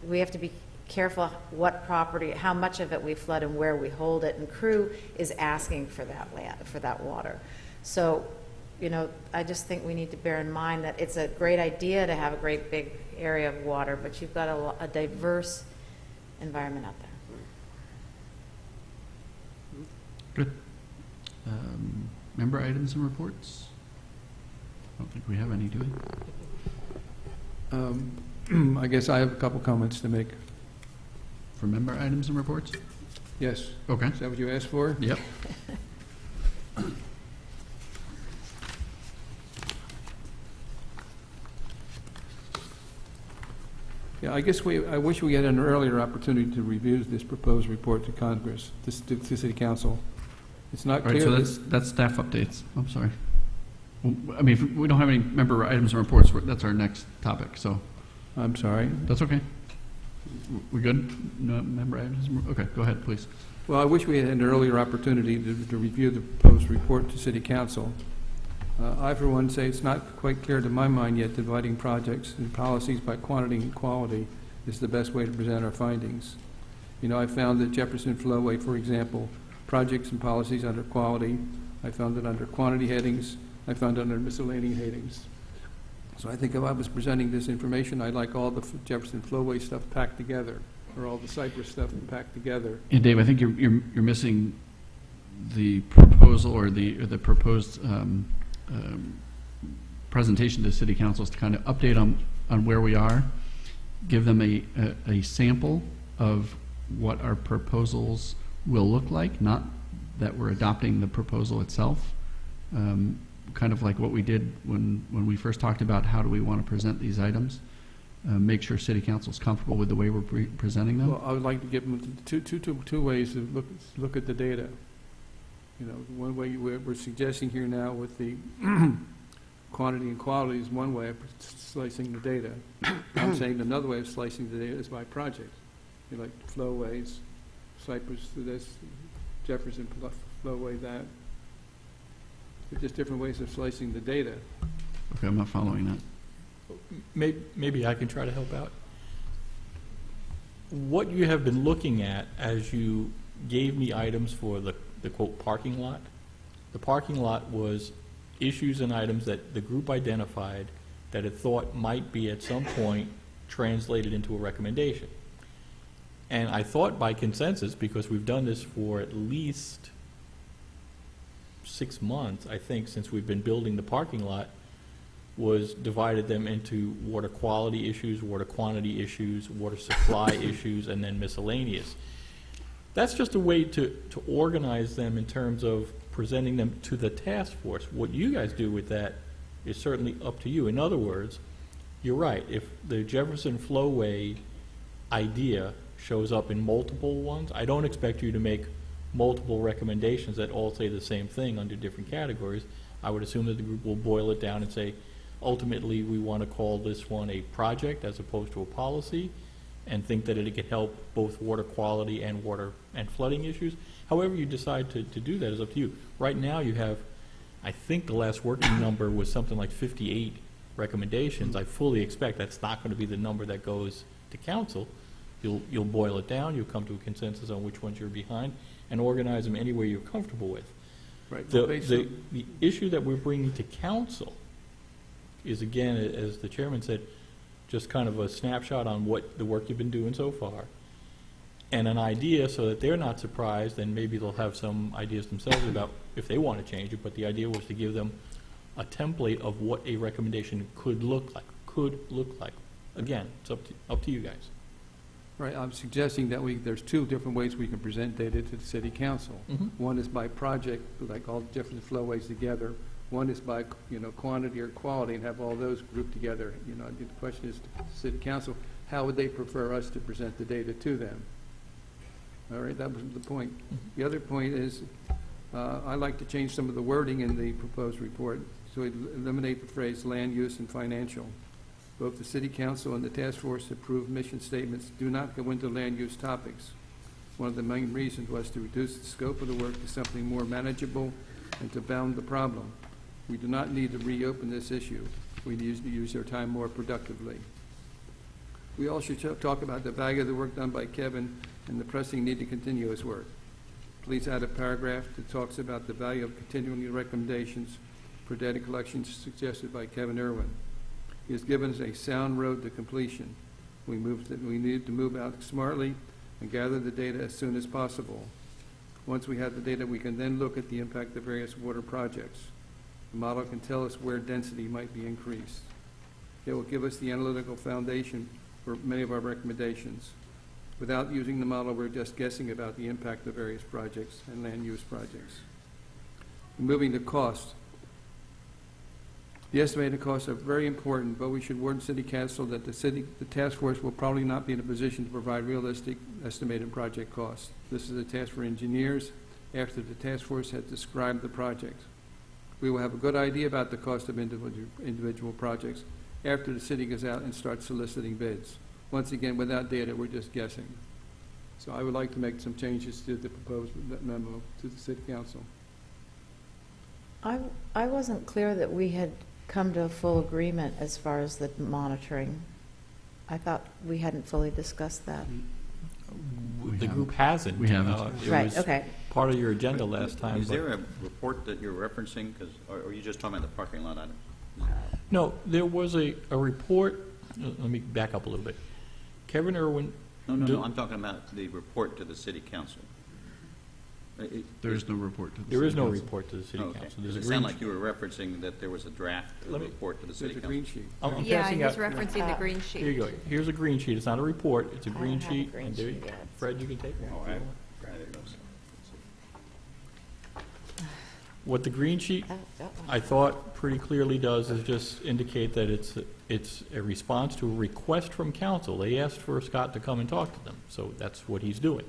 we have to be careful what property, how much of it we flood and where we hold it, and Crew is asking for that land, for that water. So, you know, I just think we need to bear in mind that it's a great idea to have a great big area of water, but you've got a diverse environment out there. Good. Member items and reports? I don't think we have any, do we? I guess I have a couple comments to make. For member items and reports? Yes. Okay. Is that what you asked for? Yep. Yeah, I guess I wish we had an earlier opportunity to review this proposed report to Congress, to City Council. It's not All right, clear. so that's staff updates. I'm sorry. I mean, if we don't have any member items and reports, that's our next topic, so. I'm sorry. That's okay. We good? No member items? Okay, go ahead, please. Well, I wish we had an earlier opportunity to review the proposed report to City Council. I, for one, say it's not quite clear to my mind yet dividing projects and policies by quantity and quality is the best way to present our findings. You know, I found that Jefferson Flowway, for example, projects and policies under quality. I found it under quantity headings. I found it under miscellaneous headings. So I think if I was presenting this information, I'd like all the Jefferson Flowway stuff packed together, or all the Cypress stuff packed together. And Dave, I think you're missing the proposal or the proposed presentation to City Council to kind of update on where we are, give them a sample of what our proposals will look like, not that we're adopting the proposal itself, kind of like what we did when we first talked about how do we want to present these items, make sure City Council's comfortable with the way we're presenting them. Well, I would like to give them two ways to look at the data. You know, one way we're suggesting here now with the quantity and quality is one way of slicing the data. I'm saying another way of slicing the data is by project. You know, like Flowways, Cypress this, Jefferson Flowway that. They're just different ways of slicing the data. Okay, I'm not following that. Maybe I can try to help out. What you have been looking at as you gave me items for the quote parking lot, the parking lot was issues and items that the group identified that it thought might be at some point translated into a recommendation. And I thought by consensus, because we've done this for at least 6 months, I think, since we've been building the parking lot, was divided them into water quality issues, water quantity issues, water supply issues, and then miscellaneous. That's just a way to organize them in terms of presenting them to the task force. What you guys do with that is certainly up to you. In other words, you're right. If the Jefferson Flowway idea shows up in multiple ones, I don't expect you to make multiple recommendations that all say the same thing under different categories. I would assume that the group will boil it down and say, ultimately, we want to call this one a project as opposed to a policy, and think that it could help both water quality and water and flooding issues. However you decide to do that is up to you. Right now you have, I think the last working number was something like 58 recommendations. I fully expect that's not going to be the number that goes to council. You'll boil it down, you'll come to a consensus on which ones you're behind, and organize them any way you're comfortable with. Right. The issue that we're bringing to council is, again, as the chairman said, just kind of a snapshot on what the work you've been doing so far, and an idea so that they're not surprised, and maybe they'll have some ideas themselves about if they want to change it, but the idea was to give them a template of what a recommendation could look like. Again, it's up to you guys. Right, I'm suggesting that there's two different ways we can present data to the city council. Mhm. One is by project, like all different flowways together. One is by, quantity or quality, and have all those grouped together. The question is, to the city council, how would they prefer us to present the data to them? All right, that was the point. The other point is, I'd like to change some of the wording in the proposed report, so we eliminate the phrase land use and financial. Both the city council and the task force approved mission statements do not go into land use topics. One of the main reasons was to reduce the scope of the work to something more manageable and to bound the problem. We do not need to reopen this issue. We need to use our time more productively. We also should talk about the value of the work done by Kevin and the pressing need to continue his work. Please add a paragraph that talks about the value of continuing the recommendations for data collection suggested by Kevin Irwin. He has given us a sound road to completion. We need to move out smartly and gather the data as soon as possible. Once we have the data, we can then look at the impact of various water projects. The model can tell us where density might be increased. It will give us the analytical foundation for many of our recommendations. Without using the model, we're just guessing about the impact of various projects and land use projects. Moving to cost. The estimated costs are very important, but we should warn City Council that the task force will probably not be in a position to provide realistic estimated project costs. This is a task for engineers after the task force has described the project. We will have a good idea about the cost of individual projects after the city goes out and starts soliciting bids. Once again, without data, we're just guessing. So I would like to make some changes to the proposed memo to the City Council. I wasn't clear that we had come to a full agreement as far as the monitoring. I thought we hadn't fully discussed that. The group hasn't. We haven't. It Right, was okay. part of your agenda last time. Is but- there a report that you're referencing, or are you just talking about the parking lot item? No, there was a report, let me back up a little bit. Kevin Irwin. No, I'm talking about the report to the city council. There is no report to the There city is no council. report to the city Oh, okay. council. There's It a sounded green like you were referencing that there was a draft Let me- report to the city There's a council. green sheet. I'm Yeah, passing he was out. referencing the green sheet. Here you go. Here's a green sheet. It's not a report. It's a I don't green have a sheet. green And there, sheet yet. Fred, you can take one. Oh, I there it goes. What the green sheet, That one. I thought, pretty clearly does is just indicate that it's a response to a request from council. They asked for Scott to come and talk to them, so that's what he's doing.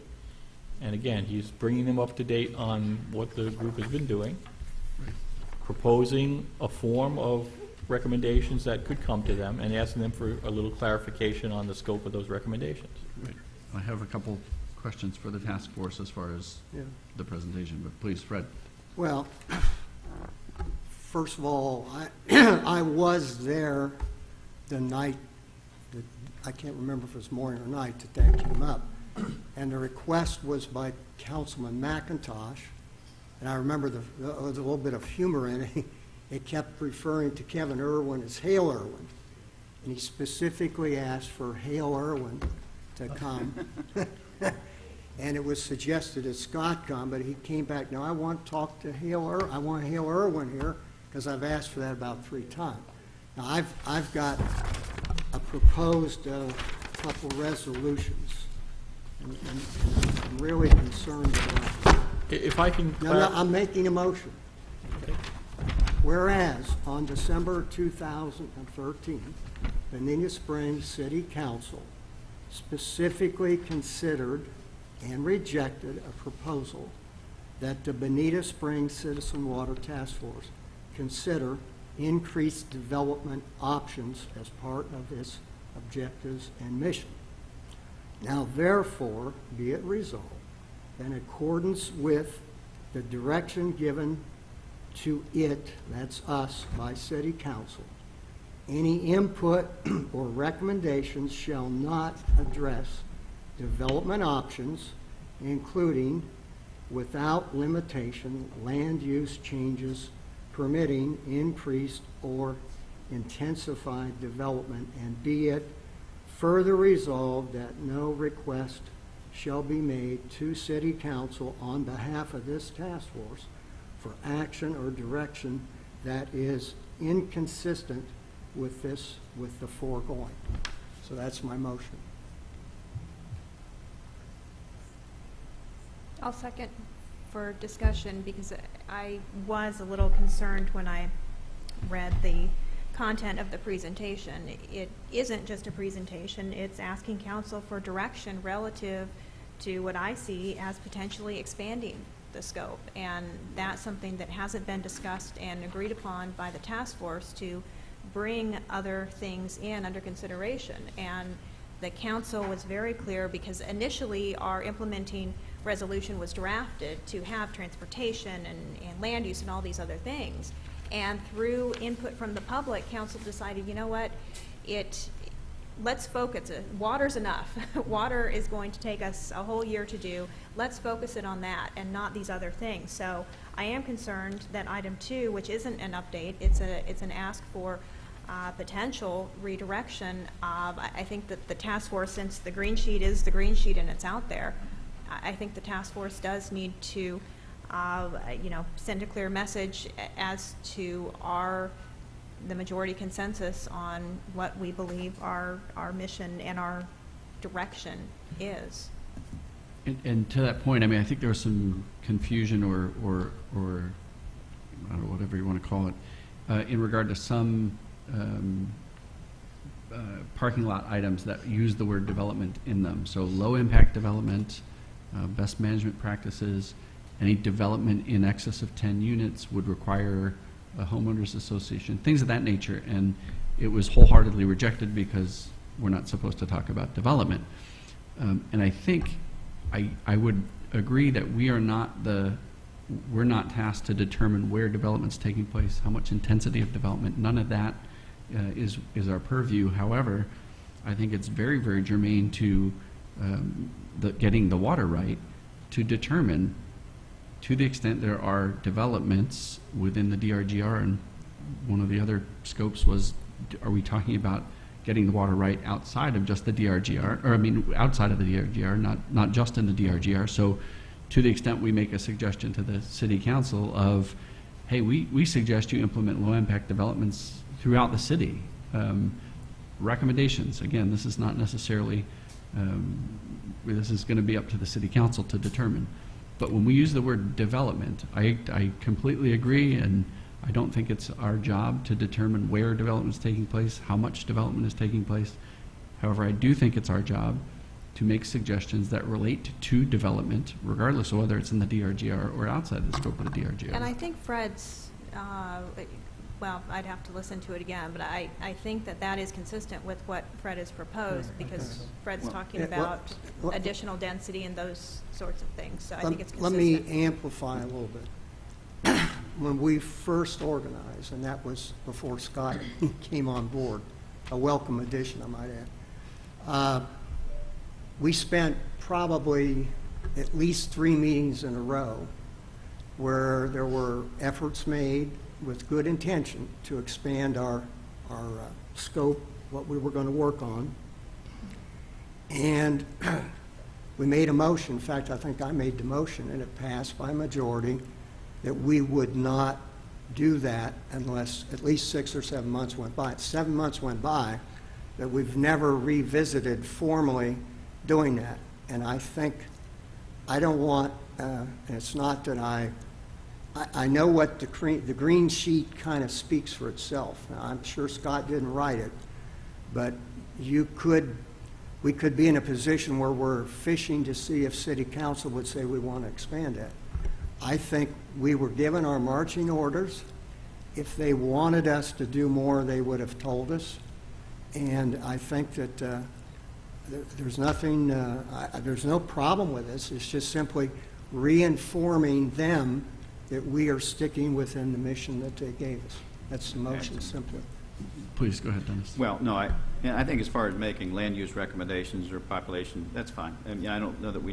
And again, he's bringing them up to date on what the group has been doing, proposing a form of recommendations that could come to them, and asking them for a little clarification on the scope of those recommendations. Right. I have a couple questions for the task force as far as Yeah. the presentation, but please, Fred. Well, first of all, I was there the night, that I can't remember if it was morning or night, that that came up. And the request was by Councilman McIntosh, and I remember there was a little bit of humor in it. It kept referring to Kevin Irwin as Hale Irwin, and he specifically asked for Hale Irwin to come. And it was suggested that Scott come, but he came back, no, I want to talk to I want Hale Irwin here, because I've asked for that about 3 times. Now, I've got a proposed couple resolutions, and I'm really concerned about. If I can. No, I'm making a motion. Whereas, on December 2013, Benita Springs City Council specifically considered and rejected a proposal that the Bonita Springs Citizen Water Task Force consider increased development options as part of its objectives and mission. Now, therefore, be it resolved, in accordance with the direction given to it, that's us, by City Council, any input or recommendations shall not address development options, including, without limitation, land use changes permitting increased or intensified development, and be it further resolved that no request shall be made to City Council on behalf of this task force for action or direction that is inconsistent with the foregoing. So that's my motion. I'll second for discussion because I was a little concerned when I read the content of the presentation. It isn't just a presentation, it's asking council for direction relative to what I see as potentially expanding the scope. And that's something that hasn't been discussed and agreed upon by the task force to bring other things in under consideration. And the council was very clear because initially our implementing resolution was drafted to have transportation and land use and all these other things. And through input from the public, council decided, you know what, let's focus. Water's enough. Water is going to take us a whole year to do. Let's focus it on that and not these other things. So I am concerned that item 2, which isn't an update, it's an ask for potential redirection. I think that the task force, since the green sheet is the green sheet and it's out there, I think the task force does need to send a clear message as to the majority consensus on what we believe our mission and our direction is. And to that point, I mean, I think there was some confusion or I don't know, whatever you want to call it, in regard to some parking lot items that use the word development in them. So low impact development, best management practices, any development in excess of 10 units would require a homeowners association, things of that nature. And it was wholeheartedly rejected because we're not supposed to talk about development. And I think I would agree that we're not tasked to determine where development's taking place, how much intensity of development. None of that is our purview. However, I think it's very, very germane to getting the water right to determine, to the extent there are developments within the DRGR, and one of the other scopes was, are we talking about getting the water right outside of just the DRGR, or I mean outside of the DRGR, not just in the DRGR. So to the extent we make a suggestion to the city council of, hey, we suggest you implement low impact developments throughout the city. Recommendations, again, this is not necessarily, this is going to be up to the city council to determine. But when we use the word development, I completely agree, and I don't think it's our job to determine where development is taking place, how much development is taking place. However, I do think it's our job to make suggestions that relate to development, regardless of whether it's in the DRGR or outside the scope of the DRGR. And I think Fred's, well, I'd have to listen to it again, but I think that is consistent with what Fred has proposed, because Fred's talking about additional density and those sorts of things, so I think it's consistent. Let me amplify a little bit. When we first organized, and that was before Scott came on board, a welcome addition, I might add, we spent probably at least 3 meetings in a row where there were efforts made with good intention to expand our scope, what we were going to work on. And we made a motion. In fact, I think I made the motion, and it passed by majority, that we would not do that unless at least 6 or 7 months went by. 7 months went by that we've never revisited formally doing that. And I think, I don't want, and it's not that I know what the green sheet kind of speaks for itself. Now, I'm sure Scott didn't write it, but we could be in a position where we're fishing to see if City Council would say we want to expand that. I think we were given our marching orders. If they wanted us to do more, they would have told us. And I think that there's nothing, there's no problem with this. It's just simply reinforming them that we are sticking within the mission that they gave us. That's the motion, simply. Please, go ahead, Dennis. Well, no, I think as far as making land use recommendations or population, that's fine. I mean, I don't know that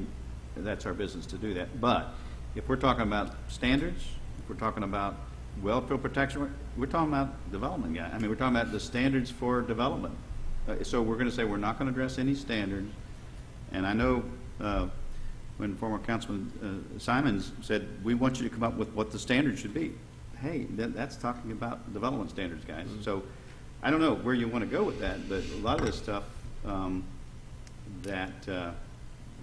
that's our business to do that. But if we're talking about standards, if we're talking about wellfield protection, we're talking about development, guys. I mean, we're talking about the standards for development. So we're going to say we're not going to address any standards. And I know when former Councilman Simons said, we want you to come up with what the standards should be. Hey, that's talking about development standards, guys. Mm-hmm. So I don't know where you want to go with that, but a lot of this stuff that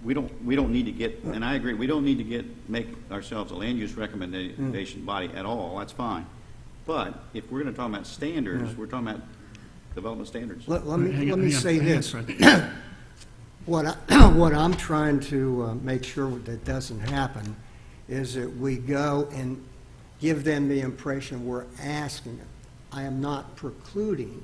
we don't need to get, and I agree, we don't need to make ourselves a land use recommendation body at all, that's fine. But if we're gonna talk about standards, we're talking about development standards. Let Hang on, me say hang on, this. Fred. What I'm trying to make sure that doesn't happen is that we go and give them the impression we're asking them. I am not precluding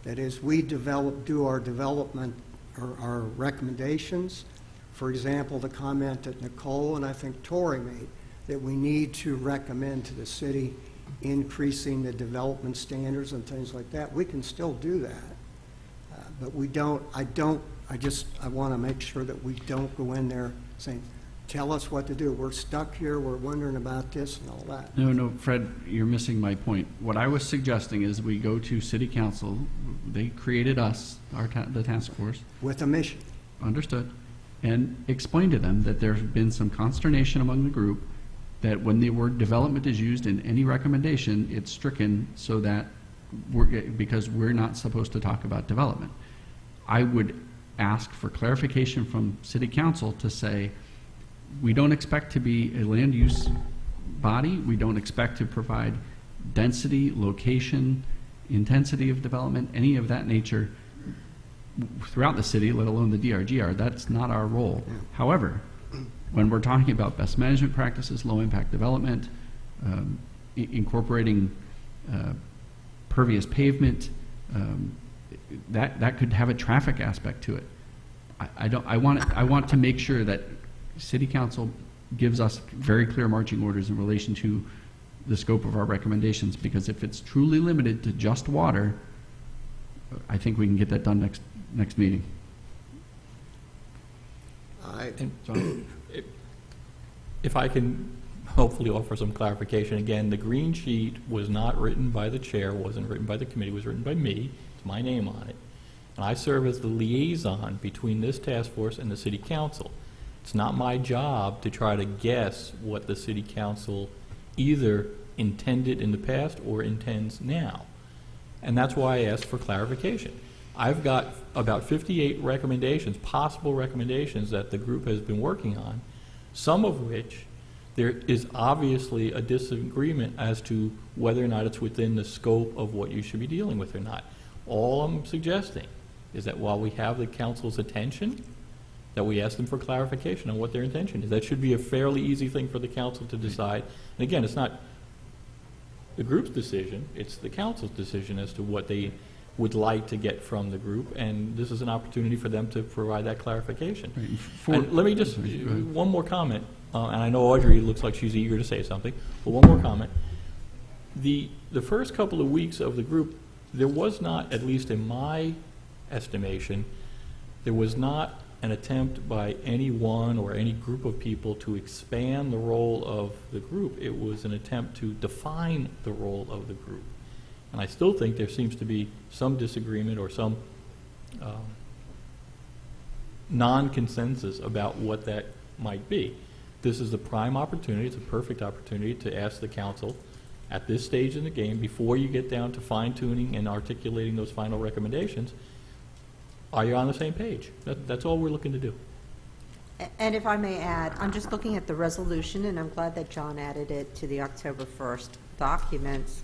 that as we do our development or our recommendations, for example, the comment that Nicole and I think Tori made, that we need to recommend to the city increasing the development standards and things like that. We can still do that. But we don't, I want to make sure that we don't go in there saying, tell us what to do. We're stuck here, we're wondering about this and all that. No, Fred, you're missing my point. What I was suggesting is we go to city council, they created us, the task force. With a mission. Understood. And explain to them that there's been some consternation among the group that when the word development is used in any recommendation, it's stricken so that because we're not supposed to talk about development. I would ask for clarification from city council to say, we don't expect to be a land use body. We don't expect to provide density, location, intensity of development, any of that nature throughout the city, let alone the DRGR. That's not our role. However, when we're talking about best management practices, low impact development, incorporating pervious pavement, that could have a traffic aspect to it. I want to make sure that city council gives us very clear marching orders in relation to the scope of our recommendations, because if it's truly limited to just water, I think we can get that done next meeting. If I can hopefully offer some clarification, again, the green sheet was not written by the chair, wasn't written by the committee, was written by me. It's my name on it. And I serve as the liaison between this task force and the city council. It's not my job to try to guess what the city council either intended in the past or intends now. And that's why I asked for clarification. I've got about 58 recommendations, possible recommendations that the group has been working on, some of which there is obviously a disagreement as to whether or not it's within the scope of what you should be dealing with or not. All I'm suggesting is that while we have the council's attention, that we ask them for clarification on what their intention is. That should be a fairly easy thing for the council to decide. And again, it's not the group's decision, it's the council's decision as to what they would like to get from the group, and this is an opportunity for them to provide that clarification. Right. And let me just, one more comment, and I know Audrey looks like she's eager to say something, but one more comment. The first couple of weeks of the group, there was not, at least in my estimation, there was not an attempt by anyone or any group of people to expand the role of the group. It was an attempt to define the role of the group. And I still think there seems to be some disagreement or some non-consensus about what that might be. This is a prime opportunity, it's a perfect opportunity to ask the council at this stage in the game, before you get down to fine-tuning and articulating those final recommendations, are you on the same page? That's all we're looking to do. And if I may add, I'm just looking at the resolution, and I'm glad that John added it to the October 1st documents.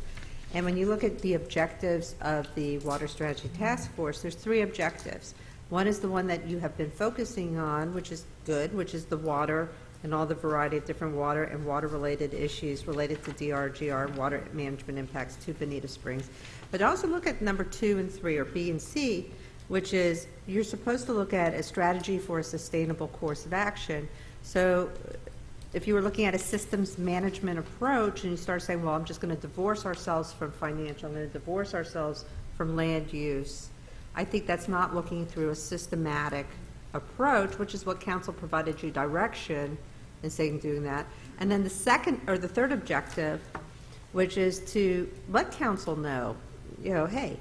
And when you look at the objectives of the Water Strategy Task Force, there's 3 objectives. One is the one that you have been focusing on, which is good, which is the water and all the variety of different water and water-related issues related to DRGR, water management impacts to Bonita Springs. But also look at number 2 and 3, or B and C, which is you're supposed to look at a strategy for a sustainable course of action. So if you were looking at a systems management approach and you start saying, well, I'm just going to divorce ourselves from financial, I'm going to divorce ourselves from land use, I think that's not looking through a systematic approach, which is what council provided you direction in saying doing that. And then the second or the third objective, which is to let council know, hey,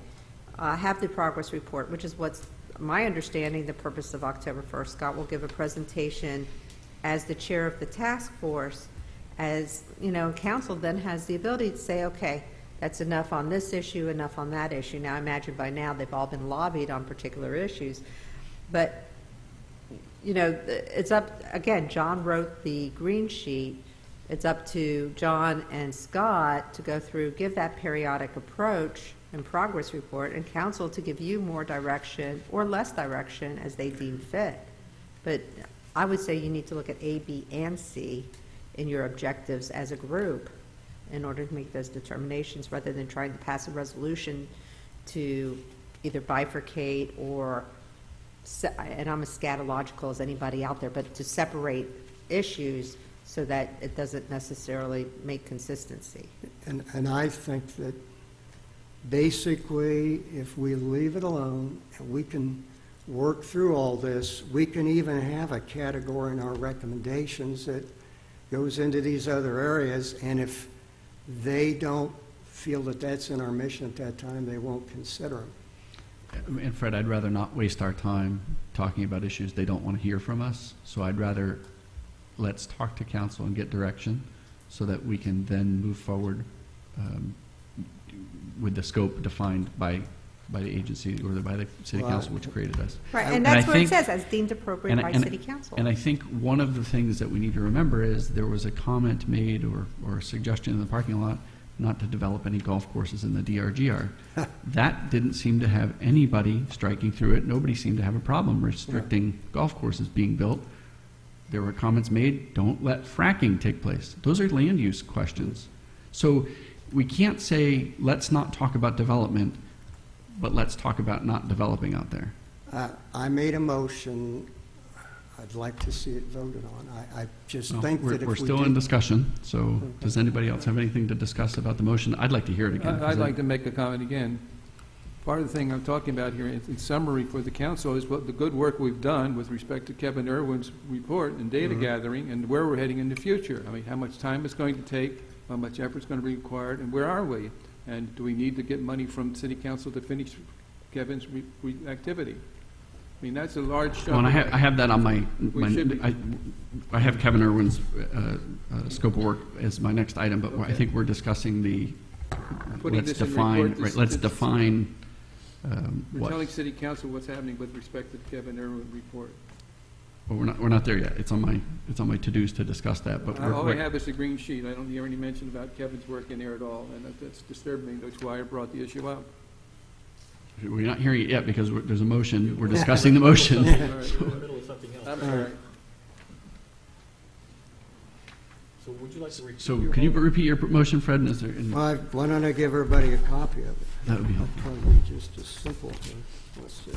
have the progress report, which is what's my understanding the purpose of October 1st. Scott will give a presentation as the chair of the task force, as council then has the ability to say, okay, that's enough on this issue, enough on that issue. Now I imagine by now they've all been lobbied on particular issues, but you know, it's up, again, John wrote the green sheet. It's up to John and Scott to go through, give that periodic approach and progress report, and council to give you more direction or less direction as they deem fit. But I would say you need to look at A, B, and C in your objectives as a group in order to make those determinations, rather than trying to pass a resolution to either bifurcate or, and I'm as scatological as anybody out there, but to separate issues so that it doesn't necessarily make consistency. And I think that basically, if we leave it alone, and we can work through all this, we can even have a category in our recommendations that goes into these other areas, and if they don't feel that that's in our mission at that time, they won't consider them. And Fred, I'd rather not waste our time talking about issues they don't want to hear from us. So I'd rather let's talk to council and get direction so that we can then move forward with the scope defined by the agency or by the city council which created us. Right, and that's where it says, as deemed appropriate by city council. And I think one of the things that we need to remember is there was a comment made or a suggestion in the parking lot not to develop any golf courses in the DRGR. That didn't seem to have anybody striking through it. Nobody seemed to have a problem restricting golf courses being built. There were comments made, don't let fracking take place. Those are land use questions. So we can't say, let's not talk about development, but let's talk about not developing out there. I made a motion. I'd like to see it voted on. I just Well, think that if we're we still did- in discussion, so does anybody else have anything to discuss about the motion? I'd like to hear it again. 'cause I'd like to make a comment again. Part of the thing I'm talking about here in summary for the council is what the good work we've done with respect to Kevin Irwin's report and data gathering and where we're heading in the future. I mean, how much time it's going to take, how much effort's going to be required, and where are we? And do we need to get money from city council to finish Kevin's activity? I mean, that's a large chunk. Well, and I have that on my should be- I have Kevin Irwin's scope of work as my next item, but I think we're discussing the, Putting let's this in define, report, right, let's this- define We're what. telling city council what's happening with respect to the Kevin Irwin report. Well, we're not there yet. It's on my to-dos to discuss that, but All I we're, have is the green sheet. I don't hear any mention about Kevin's work in there at all, and that's disturbed me. That's why I brought the issue up. we're not hearing it yet because there's a motion. We're discussing the motion. All right, we're in the middle of something else. I'm sorry. So would you like to repeat So your can you vote? repeat your motion, Fred? And is there, and Why don't I give everybody a copy of it? that would be helpful. I'll try to be just as simple here. Let's see.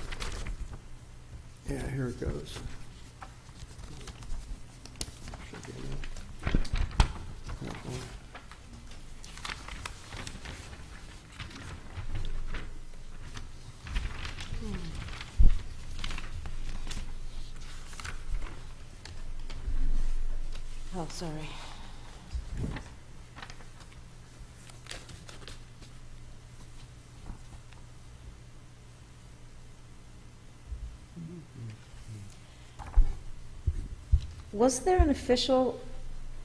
Yeah, here it goes. Should be enough. Uh-oh. Oh, sorry. Was there an official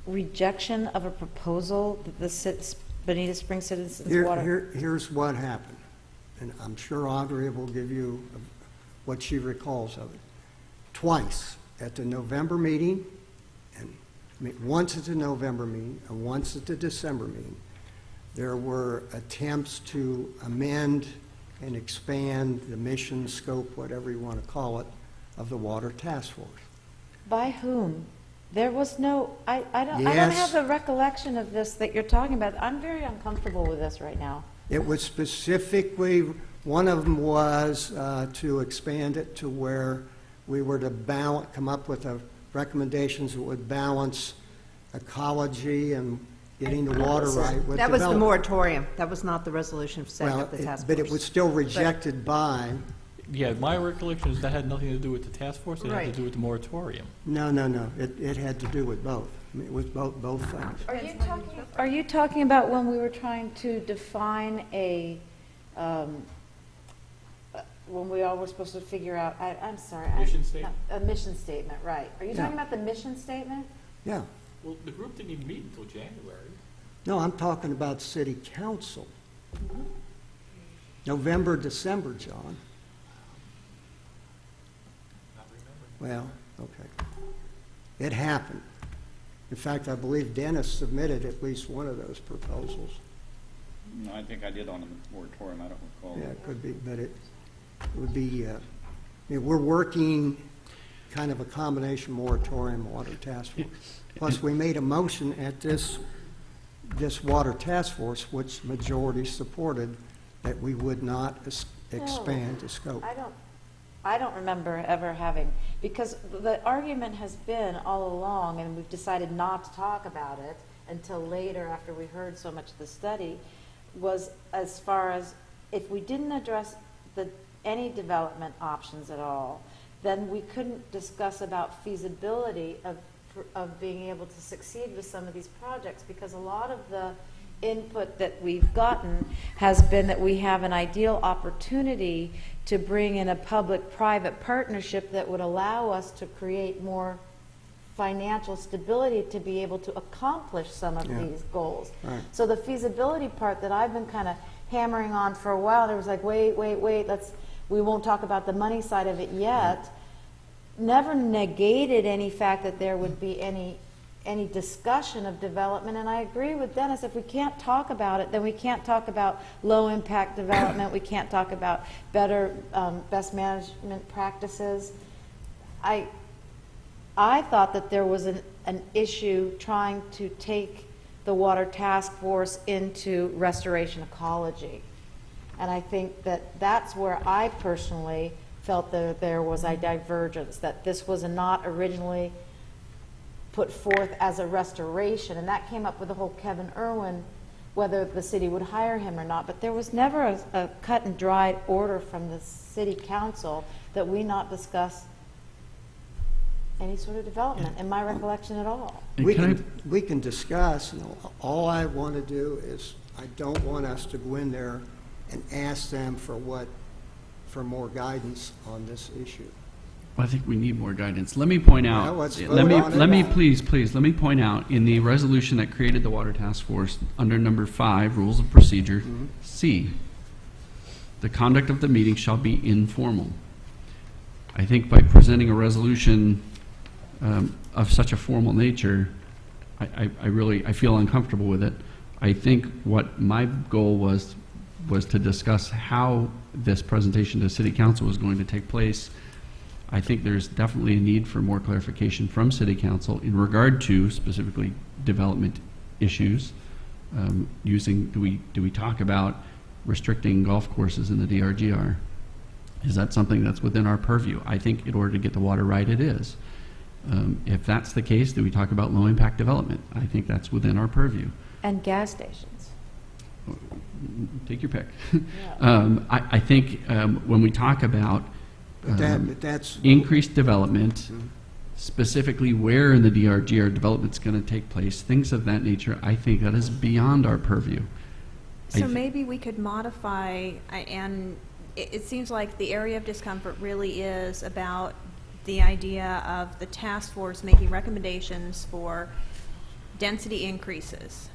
rejection of a proposal that the Bonita Springs Citizens Water? Here's what happened, and I'm sure Audrey will give you what she recalls of it. Twice, at the November meeting, and once at the November meeting, and once at the December meeting, there were attempts to amend and expand the mission, scope, whatever you want to call it, of the Water Task Force. By whom? There was no, I don't Yes. have the recollection of this that you're talking about. I'm very uncomfortable with this right now. It was specifically, one of them was to expand it to where we were to come up with recommendations that would balance ecology and getting the water right with That was the development. moratorium. That was not the resolution for setting up the task force. But it was still rejected by, Yeah, my recollection is that had nothing to do with the task force, it had Right. to do with the moratorium. no, it had to do with both. I mean, it was both things. Are you talking about when we were trying to define when we all were supposed to figure out, I'm sorry. Mission statement? A mission statement, right. Are you Yeah. talking about the mission statement? Yeah. Well, the group didn't even meet until January. No, I'm talking about city council. November, December, John. Not remembering. Well, Okay. It happened. In fact, I believe Dennis submitted at least one of those proposals. No, I think I did on the moratorium, I don't recall. Yeah, it could be, but it would be, we're working kind of a combination moratorium water task force. Plus, we made a motion at this water task force, which majority supported, that we would not expand the scope. I don't remember ever having, because the argument has been all along, and we've decided not to talk about it until later after we heard so much of the study, was as far as if we didn't address any development options at all, then we couldn't discuss about feasibility of being able to succeed with some of these projects, because a lot of the input that we've gotten has been that we have an ideal opportunity to bring in a public-private partnership that would allow us to create more financial stability to be able to accomplish some of these goals. Right. So the feasibility part that I've been kind of hammering on for a while, there was like, wait, we won't talk about the money side of it yet, never negated any fact that there would be any discussion of development. And I agree with Dennis, if we can't talk about it, then we can't talk about low impact development, we can't talk about better best management practices. I thought that there was an issue trying to take the water task force into restoration ecology. And I think that that's where I personally felt that there was a divergence, that this was not originally put forth as a restoration, and that came up with the whole Kevin Irwin, whether the city would hire him or not, but there was never a cut and dried order from the city council that we not discuss any sort of development, in my recollection at all. We can discuss, and all I want to do is, I don't want us to go in there and ask them for more guidance on this issue. Well, I think we need more guidance. Let me point out, Well, let's let vote on me it. please, let me point out, in the resolution that created the Water Task Force, under number 5, Rules of Procedure, C, the conduct of the meeting shall be informal. I think by presenting a resolution of such a formal nature, I feel uncomfortable with it. I think what my goal was to discuss how this presentation to City Council was going to take place. I think there's definitely a need for more clarification from City Council in regard to specifically development issues. Do we talk about restricting golf courses in the DRGR? Is that something that's within our purview? I think in order to get the water right, it is. If that's the case, do we talk about low impact development? I think that's within our purview. And gas stations. Take your pick. I think when we talk about increased development, specifically where in the DRGR development's going to take place, things of that nature, I think that is beyond our purview. So maybe we could modify, and it seems like the area of discomfort really is about the idea of the task force making recommendations for density increases.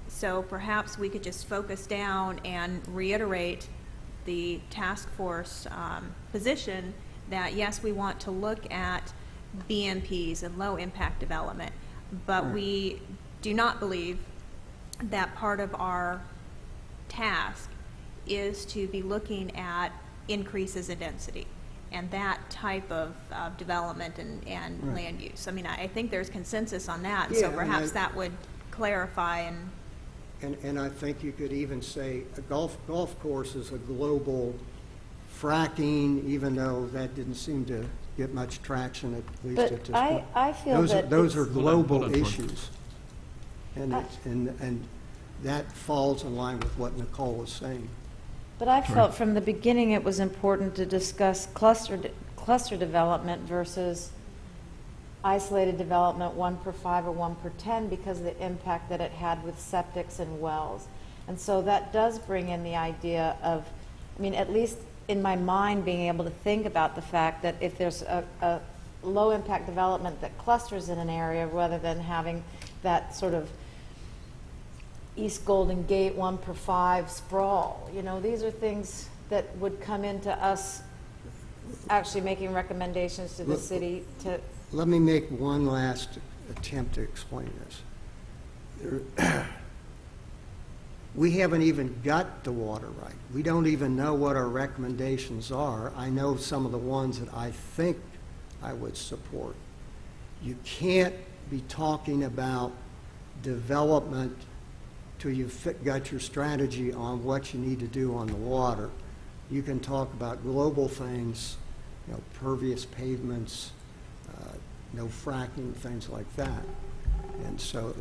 So perhaps we could just focus down and reiterate the task force position that, yes, we want to look at BMPs and low impact development, but we do not believe that part of our task is to be looking at increases in density and that type of development and land use. I mean, I think there's consensus on that, so perhaps that would clarify And I think you could even say a golf course is a global fracking, even though that didn't seem to get much traction, at least at this point. I feel those are global Hold on. issues. And that falls in line with what Nicole was saying. But I felt from the beginning it was important to discuss cluster development versus isolated development, 1 per 5 or 1 per 10, because of the impact that it had with septics and wells. And so that does bring in the idea of, I mean, at least in my mind, being able to think about the fact that if there's a low impact development that clusters in an area rather than having that sort of East Golden Gate 1 per 5 sprawl, you know, these are things that would come into us actually making recommendations to the Look- city to, Let me make one last attempt to explain this. We haven't even got the water right. We don't even know what our recommendations are. I know some of the ones that I think I would support. You can't be talking about development till you've got your strategy on what you need to do on the water. You can talk about global things, you know, pervious pavements, no fracking, things like that. And so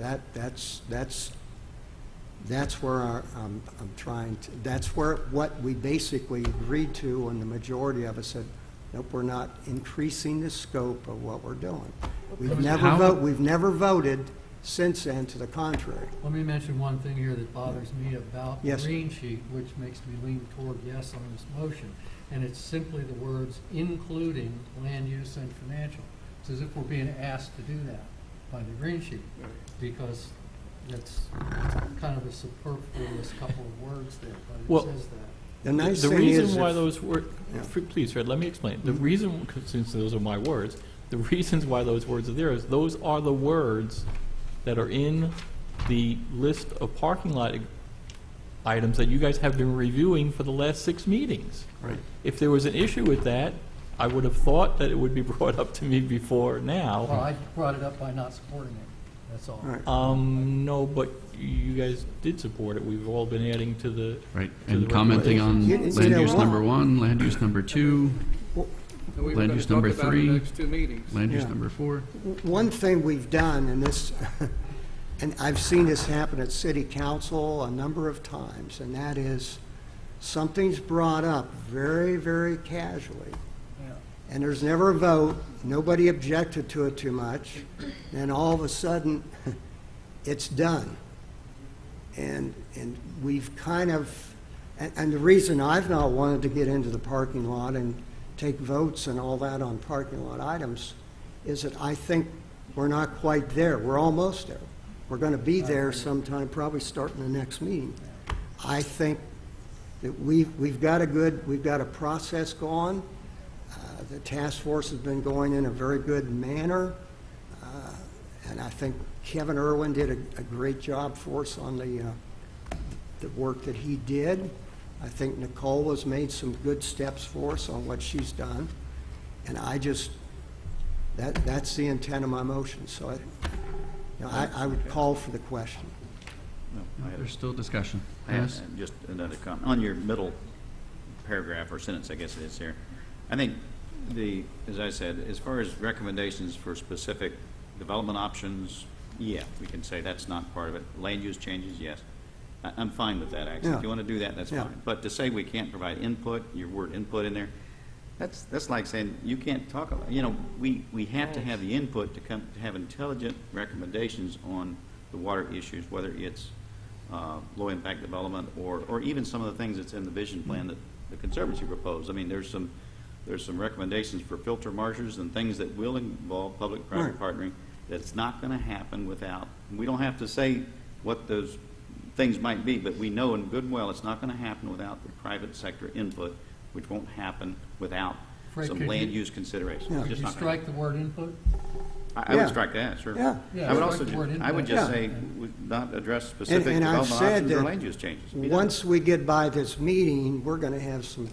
that's where I'm trying to, that's where what we basically agreed to, and the majority of us said, nope, we're not increasing the scope of what we're doing. We've never voted since then to the contrary. Let me mention one thing here that bothers me about the Yes. green sheet, which makes me lean toward yes on this motion. And it's simply the words including land use and financial. It's as if we're being asked to do that by the green sheet, because that's kind of a superfluous couple of words there, Well, but it says that. The nice The thing is reason why if- those words, Yeah. please, Fred, let me explain. The reason, 'cause since those are my words, the reasons why those words are there is those are the words that are in the list of parking lot items that you guys have been reviewing for the last 6 meetings. Right. If there was an issue with that, I would have thought that it would be brought up to me before Well, now. I brought it up by not supporting it, that's all. Right. No, but you guys did support it. We've all been adding to the. Right, to and the commenting on You land know use what? number 1, land use number 2, And we were Land gonna use talk number about it in 3, the next 2 meetings. land use Yeah. number 4. One thing we've done, and this, and I've seen this happen at city council a number of times, and that is something's brought up very, very casually, Yeah. and there's never a vote, nobody objected to it too much, and all of a sudden, it's done. And we've kind of, and the reason I've not wanted to get into the parking lot and take votes and all that on parking lot items is that I think we're not quite there. We're almost there. We're going to be there sometime, probably starting the next meeting. I think that we've got a process going. The task force has been going in a very good manner. And I think Kevin Irwin did a great job for us on the work that he did. I think Nicole has made some good steps for us on what she's done. And I just, that's the intent of my motion. So I would call for the question. No, I had- There's still discussion. And Yes? just another comment. On your middle paragraph or sentence, I guess it is here, I think as I said, as far as recommendations for specific development options, yeah, we can say that's not part of it. Land use changes, yes. I'm fine with that, actually. Yeah. If you want to do that, that's Yeah. fine. But to say we can't provide input, your word input in there, that's like saying you can't talk about, we have to have the input to have intelligent recommendations on the water issues, whether it's low-impact development or even some of the things that's in the vision plan that the Conservancy proposed. I mean, there's some recommendations for filter marshes and things that will involve public-private partnering that's not going to happen without, we don't have to say what those things might be, but we know in good and well it's not going to happen without the private sector input, which won't happen without Fred, some could land you- use considerations. Yeah. It's Could just you not gonna strike the word input? I would Yeah. strike that, sure. Yeah. Yeah, I would strike also, the word I would input. just Yeah. say, would not address specific And I've development said options or that land use changes. Be done. once we get by this meeting, we're going to have some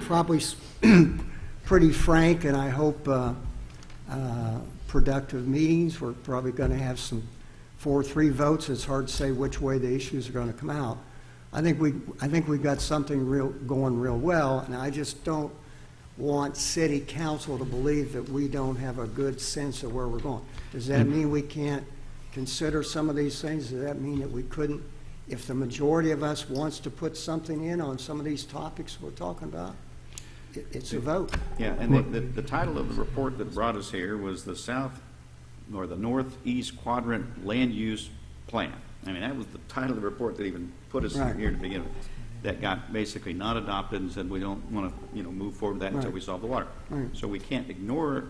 probably pretty frank and I hope productive meetings. We're probably going to have some 4-3 votes. It's hard to say which way the issues are going to come out. I think we've got something going real well, and I just don't want city council to believe that we don't have a good sense of where we're going. Does that mean we can't consider some of these things? Does that mean that we couldn't, if the majority of us wants to put something in on some of these topics we're talking about? It's a vote. Yeah, and the title of the report that brought us here was the Northeast Quadrant Land Use Plan. I mean, that was the title of the report that even put us Right. here to begin with. That got basically not adopted and said we don't want to, move forward with that until Right. we solve the water. Right. So we can't ignore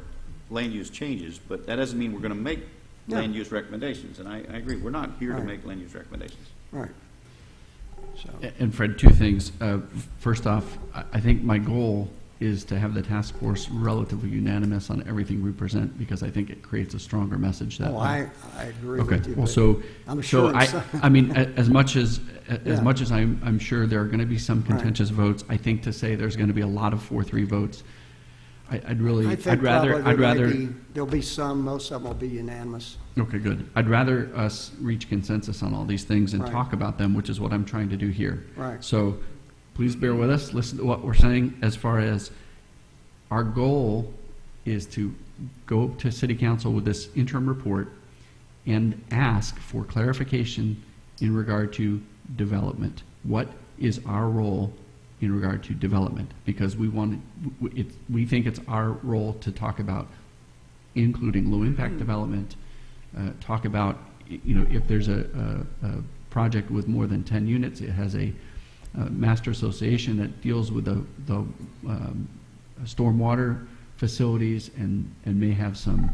land use changes, but that doesn't mean we're going to make No. land use recommendations. And I agree, we're not here to Right. make land use recommendations. Right. So, And Fred, 2 things. First off, I think my goal is to have the task force relatively unanimous on everything we present, because I think it creates a stronger message that Oh, way. I agree Okay, with you. well, but so, I'm so sure I mean, as much as Yeah. I'm sure there are gonna be some Right. contentious votes, I think to say there's gonna be a lot of 4-3 votes, I'd really, I I'd think rather, probably I'd there may rather, be- there'll be some, most of them will be unanimous. okay, good. I'd rather us reach consensus on all these things and Right. talk about them, which is what I'm trying to do here. Right. So, please bear with us, listen to what we're saying as far as our goal is to go to City Council with this interim report and ask for clarification in regard to development. What is our role in regard to development? Because we think it's our role to talk about including low-impact development, talk about, if there's a project with more than 10 units, it has a master association that deals with the stormwater facilities and may have some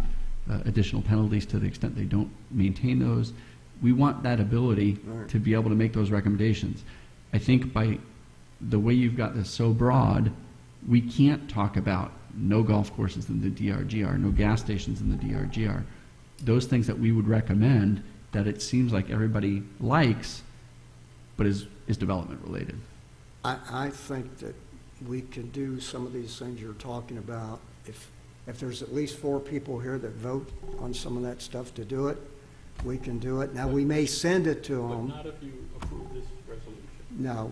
additional penalties to the extent they don't maintain those. We want that ability Right. to be able to make those recommendations. I think by the way you've got this so broad, we can't talk about no golf courses in the DRGR, no gas stations in the DRGR. Those things that we would recommend that it seems like everybody likes, but is development related. I think that we can do some of these things you're talking about. If there's at least 4 people here that vote on some of that stuff to do it, we can do it. Now, we may send it to But them. not if you approve this resolution. No,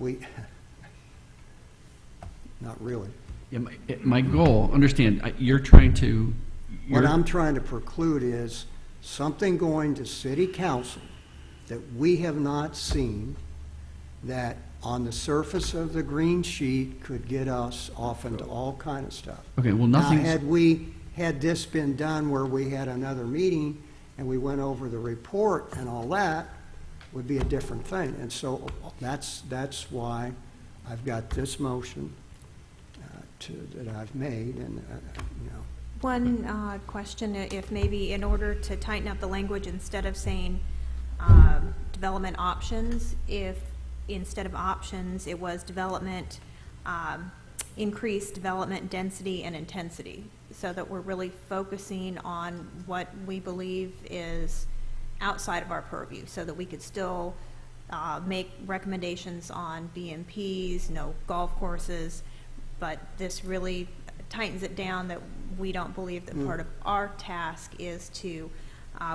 not really. Yeah, my goal, understand, you're trying to. What you're- I'm trying to preclude is something going to city council that we have not seen, that on the surface of the green sheet could get us off into all kind of stuff. Okay, well, Now, nothing's. had this been done where we had another meeting and we went over the report and all that, would be a different thing. And so that's why I've got this motion that I've made, and, One question, if maybe in order to tighten up the language, instead of saying development options, if instead of options, it was development, increased development density and intensity, so that we're really focusing on what we believe is outside of our purview, so that we could still make recommendations on BMPs, golf courses, but this really tightens it down that we don't believe that part of our task is to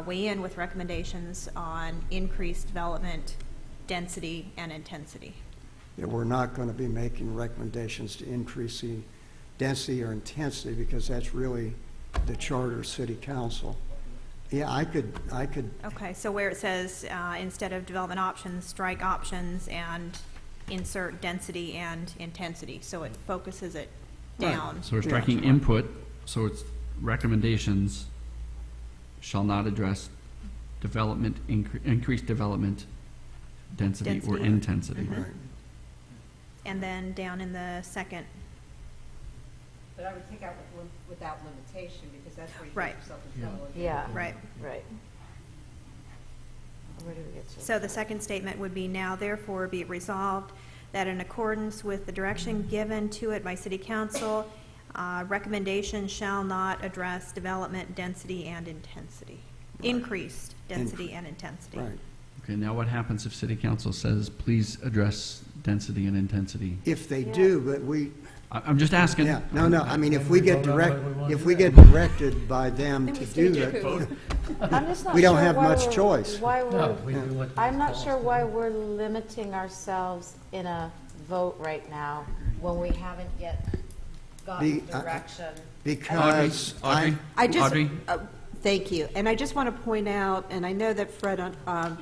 weigh in with recommendations on increased development, density, and intensity. that we're not going to be making recommendations to increase the density or intensity, because that's really the charter of city council. Yeah, I could, Okay, so where it says, instead of development options, strike options and insert density and intensity, so it focuses it Right. down. So we're striking input, so it's recommendations shall not address development, increased development, density or Density. intensity. Mhm. right. And then down in the second, But I would take out without limitation, because that's where you Right. get yourself in trouble. Yeah. right. Right. Where do we get to? So the second statement would be, now therefore be it resolved that in accordance with the direction given to it by city council, recommendations shall not address development, density, and intensity. Increased density and intensity. Right. Okay, now what happens if city council says, please address density and intensity? If they do, but I'm just asking. yeah, no, I mean, if we get If directed by them to do that, I'm just not we don't sure have why much we're- choice. Why No, we're, we do what I'm not calls sure for. why we're limiting ourselves in a vote right now when we haven't yet gotten The- direction. because Audrey? I just, Audrey? thank you. And I just want to point out, and I know that Fred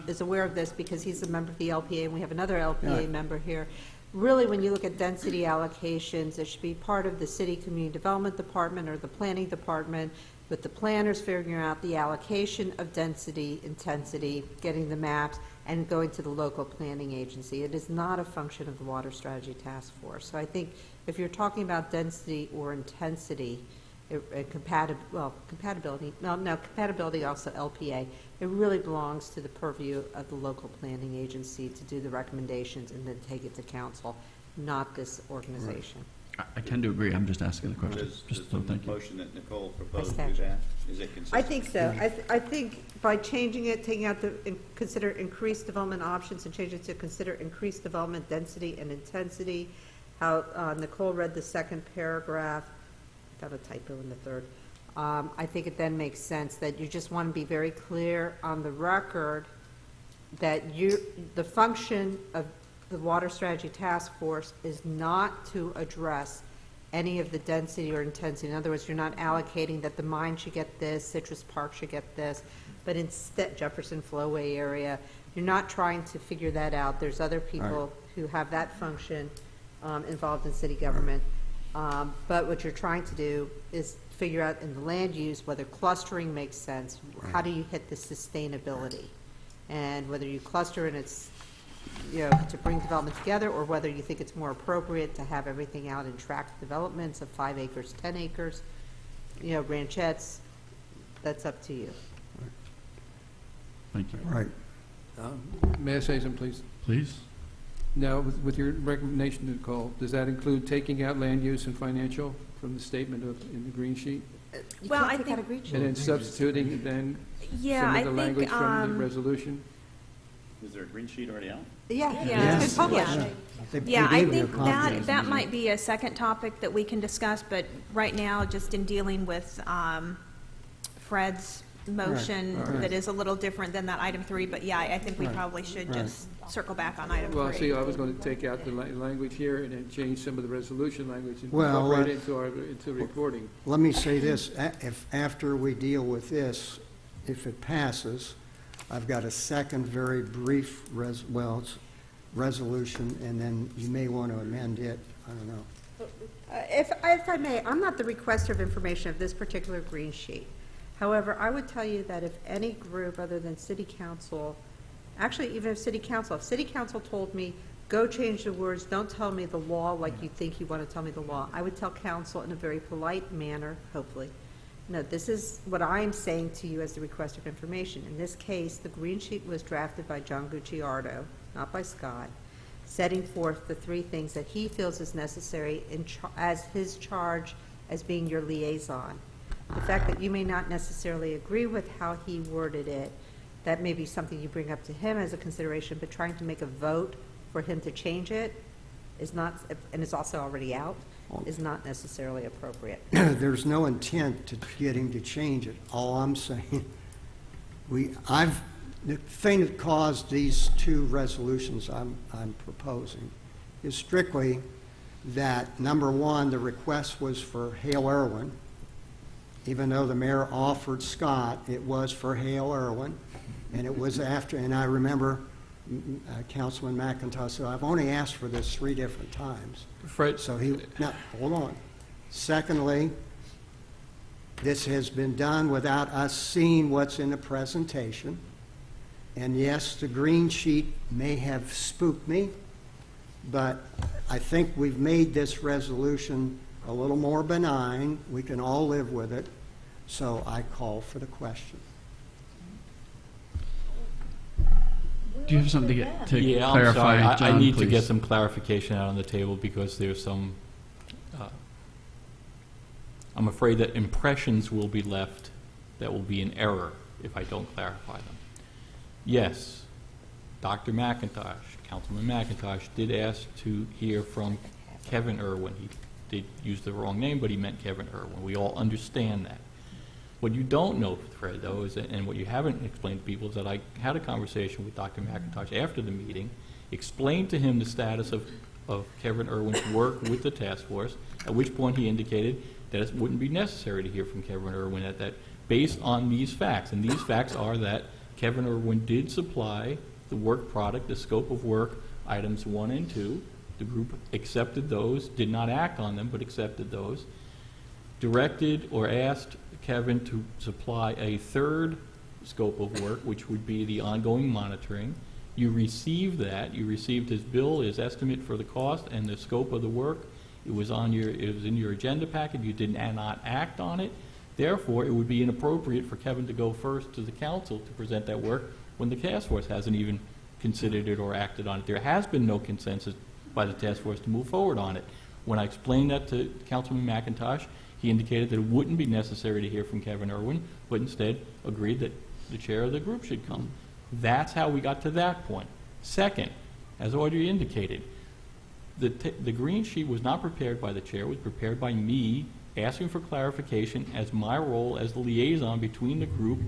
is aware of this because he's a member of the LPA, and we have another LPA Right. member here. Really, when you look at density allocations, it should be part of the city community development department or the planning department, with the planners figuring out the allocation of density, intensity, getting the maps, and going to the local planning agency. It is not a function of the Water Strategy Task Force. So I think if you're talking about density or intensity, compatibility also LPA, it really belongs to the purview of the local planning agency to do the recommendations and then take it to council, not this organization. I tend to agree. I'm just asking the question. Does Just the so thank you. motion that Nicole proposed do statute. that? Is it consistent? I think so. I think by changing it, taking out the, consider increased development options and change it to consider increased development density and intensity, how Nicole read the second paragraph, got a typo in the third. I think it then makes sense that you just want to be very clear on the record that the function of the Water Strategy Task Force is not to address any of the density or intensity. In other words, you're not allocating that the mine should get this, Citrus Park should get this, but instead, Jefferson Flowway area, you're not trying to figure that out. There's other people who have that function involved in city government. But what you're trying to do is figure out in the land use whether clustering makes sense. How do you hit the sustainability? And whether you cluster and it's, to bring development together, or whether you think it's more appropriate to have everything out in tract developments of 5 acres, 10 acres, ranchettes, that's up to you. Thank you. Right. May I say something, please? Please. Now, with your recommendation, Nicole, does that include taking out land use and financial from the statement in the green sheet? You Well, can't I take out a think- green sheet. And then substituting then Yeah, some I of the think, language from the resolution? Is there a green sheet already out? Yeah, Yeah. it's been published. Yeah. Yeah, I think that might be a second topic that we can discuss, but right now, just in dealing with Fred's motion, Right. that is a little different than that item 3, but yeah, I think we Right. probably should Right. just circle back on item 3. Well, see, I was going to take out the language here and then change some of the resolution language and Well, incorporate it into reporting. Let me say this, if, after we deal with this, if it passes, I've got a second very brief resolution, and then you may want to amend it, I don't know. If I may, I'm not the requester of information of this particular green sheet. However, I would tell you that if any group other than city council, actually even if city council told me, go change the words, don't tell me the law like you think you want to tell me the law, I would tell council in a very polite manner, hopefully, no, this is what I'm saying to you as the requester of information. In this case, the green sheet was drafted by John Gucciardo, not by Scott, setting forth the 3 things that he feels is necessary as his charge as being your liaison. The fact that you may not necessarily agree with how he worded it, that may be something you bring up to him as a consideration, but trying to make a vote for him to change it is not, and it's also already out, is not necessarily appropriate. There's no intent to get him to change it. All I'm saying, the thing that caused these 2 resolutions I'm proposing is strictly that, number 1, the request was for Hale Irwin. Even though the mayor offered Scott, it was for Hale Irwin. And it was after, and I remember Councilman McIntosh said, I've only asked for this 3 different times. Fred, So now, hold on. Secondly, this has been done without us seeing what's in the presentation. And yes, the green sheet may have spooked me, but I think we've made this resolution a little more benign. We can all live with it. So I call for the question. Do you have something to yeah, clarify, I'm sorry. John, I need to please? get some clarification out on the table because there's some, I'm afraid that impressions will be left that will be in error if I don't clarify them. Yes, Dr. McIntosh, Councilman McIntosh, did ask to hear from Kevin Irwin. He did use the wrong name, but he meant Kevin Irwin. We all understand that. What you don't know, Fred, though, is that, and what you haven't explained to people, is that I had a conversation with Dr. McIntosh after the meeting, explained to him the status of Kevin Irwin's work with the task force, at which point he indicated that it wouldn't be necessary to hear from Kevin Irwin at that, based on these facts. And these facts are that Kevin Irwin did supply the work product, the scope of work, items 1 and 2. The group accepted those, did not act on them, but accepted those. Directed or asked Kevin to supply a 3rd scope of work, which would be the ongoing monitoring. You received that. You received his bill, his estimate for the cost and the scope of the work. It was in your agenda packet. You did not act on it. Therefore, it would be inappropriate for Kevin to go first to the council to present that work when the task force hasn't even considered it or acted on it. There has been no consensus by the task force to move forward on it. When I explained that to Councilman McIntosh, he indicated that it wouldn't be necessary to hear from Kevin Irwin, but instead agreed that the chair of the group should come. That's how we got to that point. Second, as Audrey indicated, the green sheet was not prepared by the chair, it was prepared by me asking for clarification as my role as the liaison between the group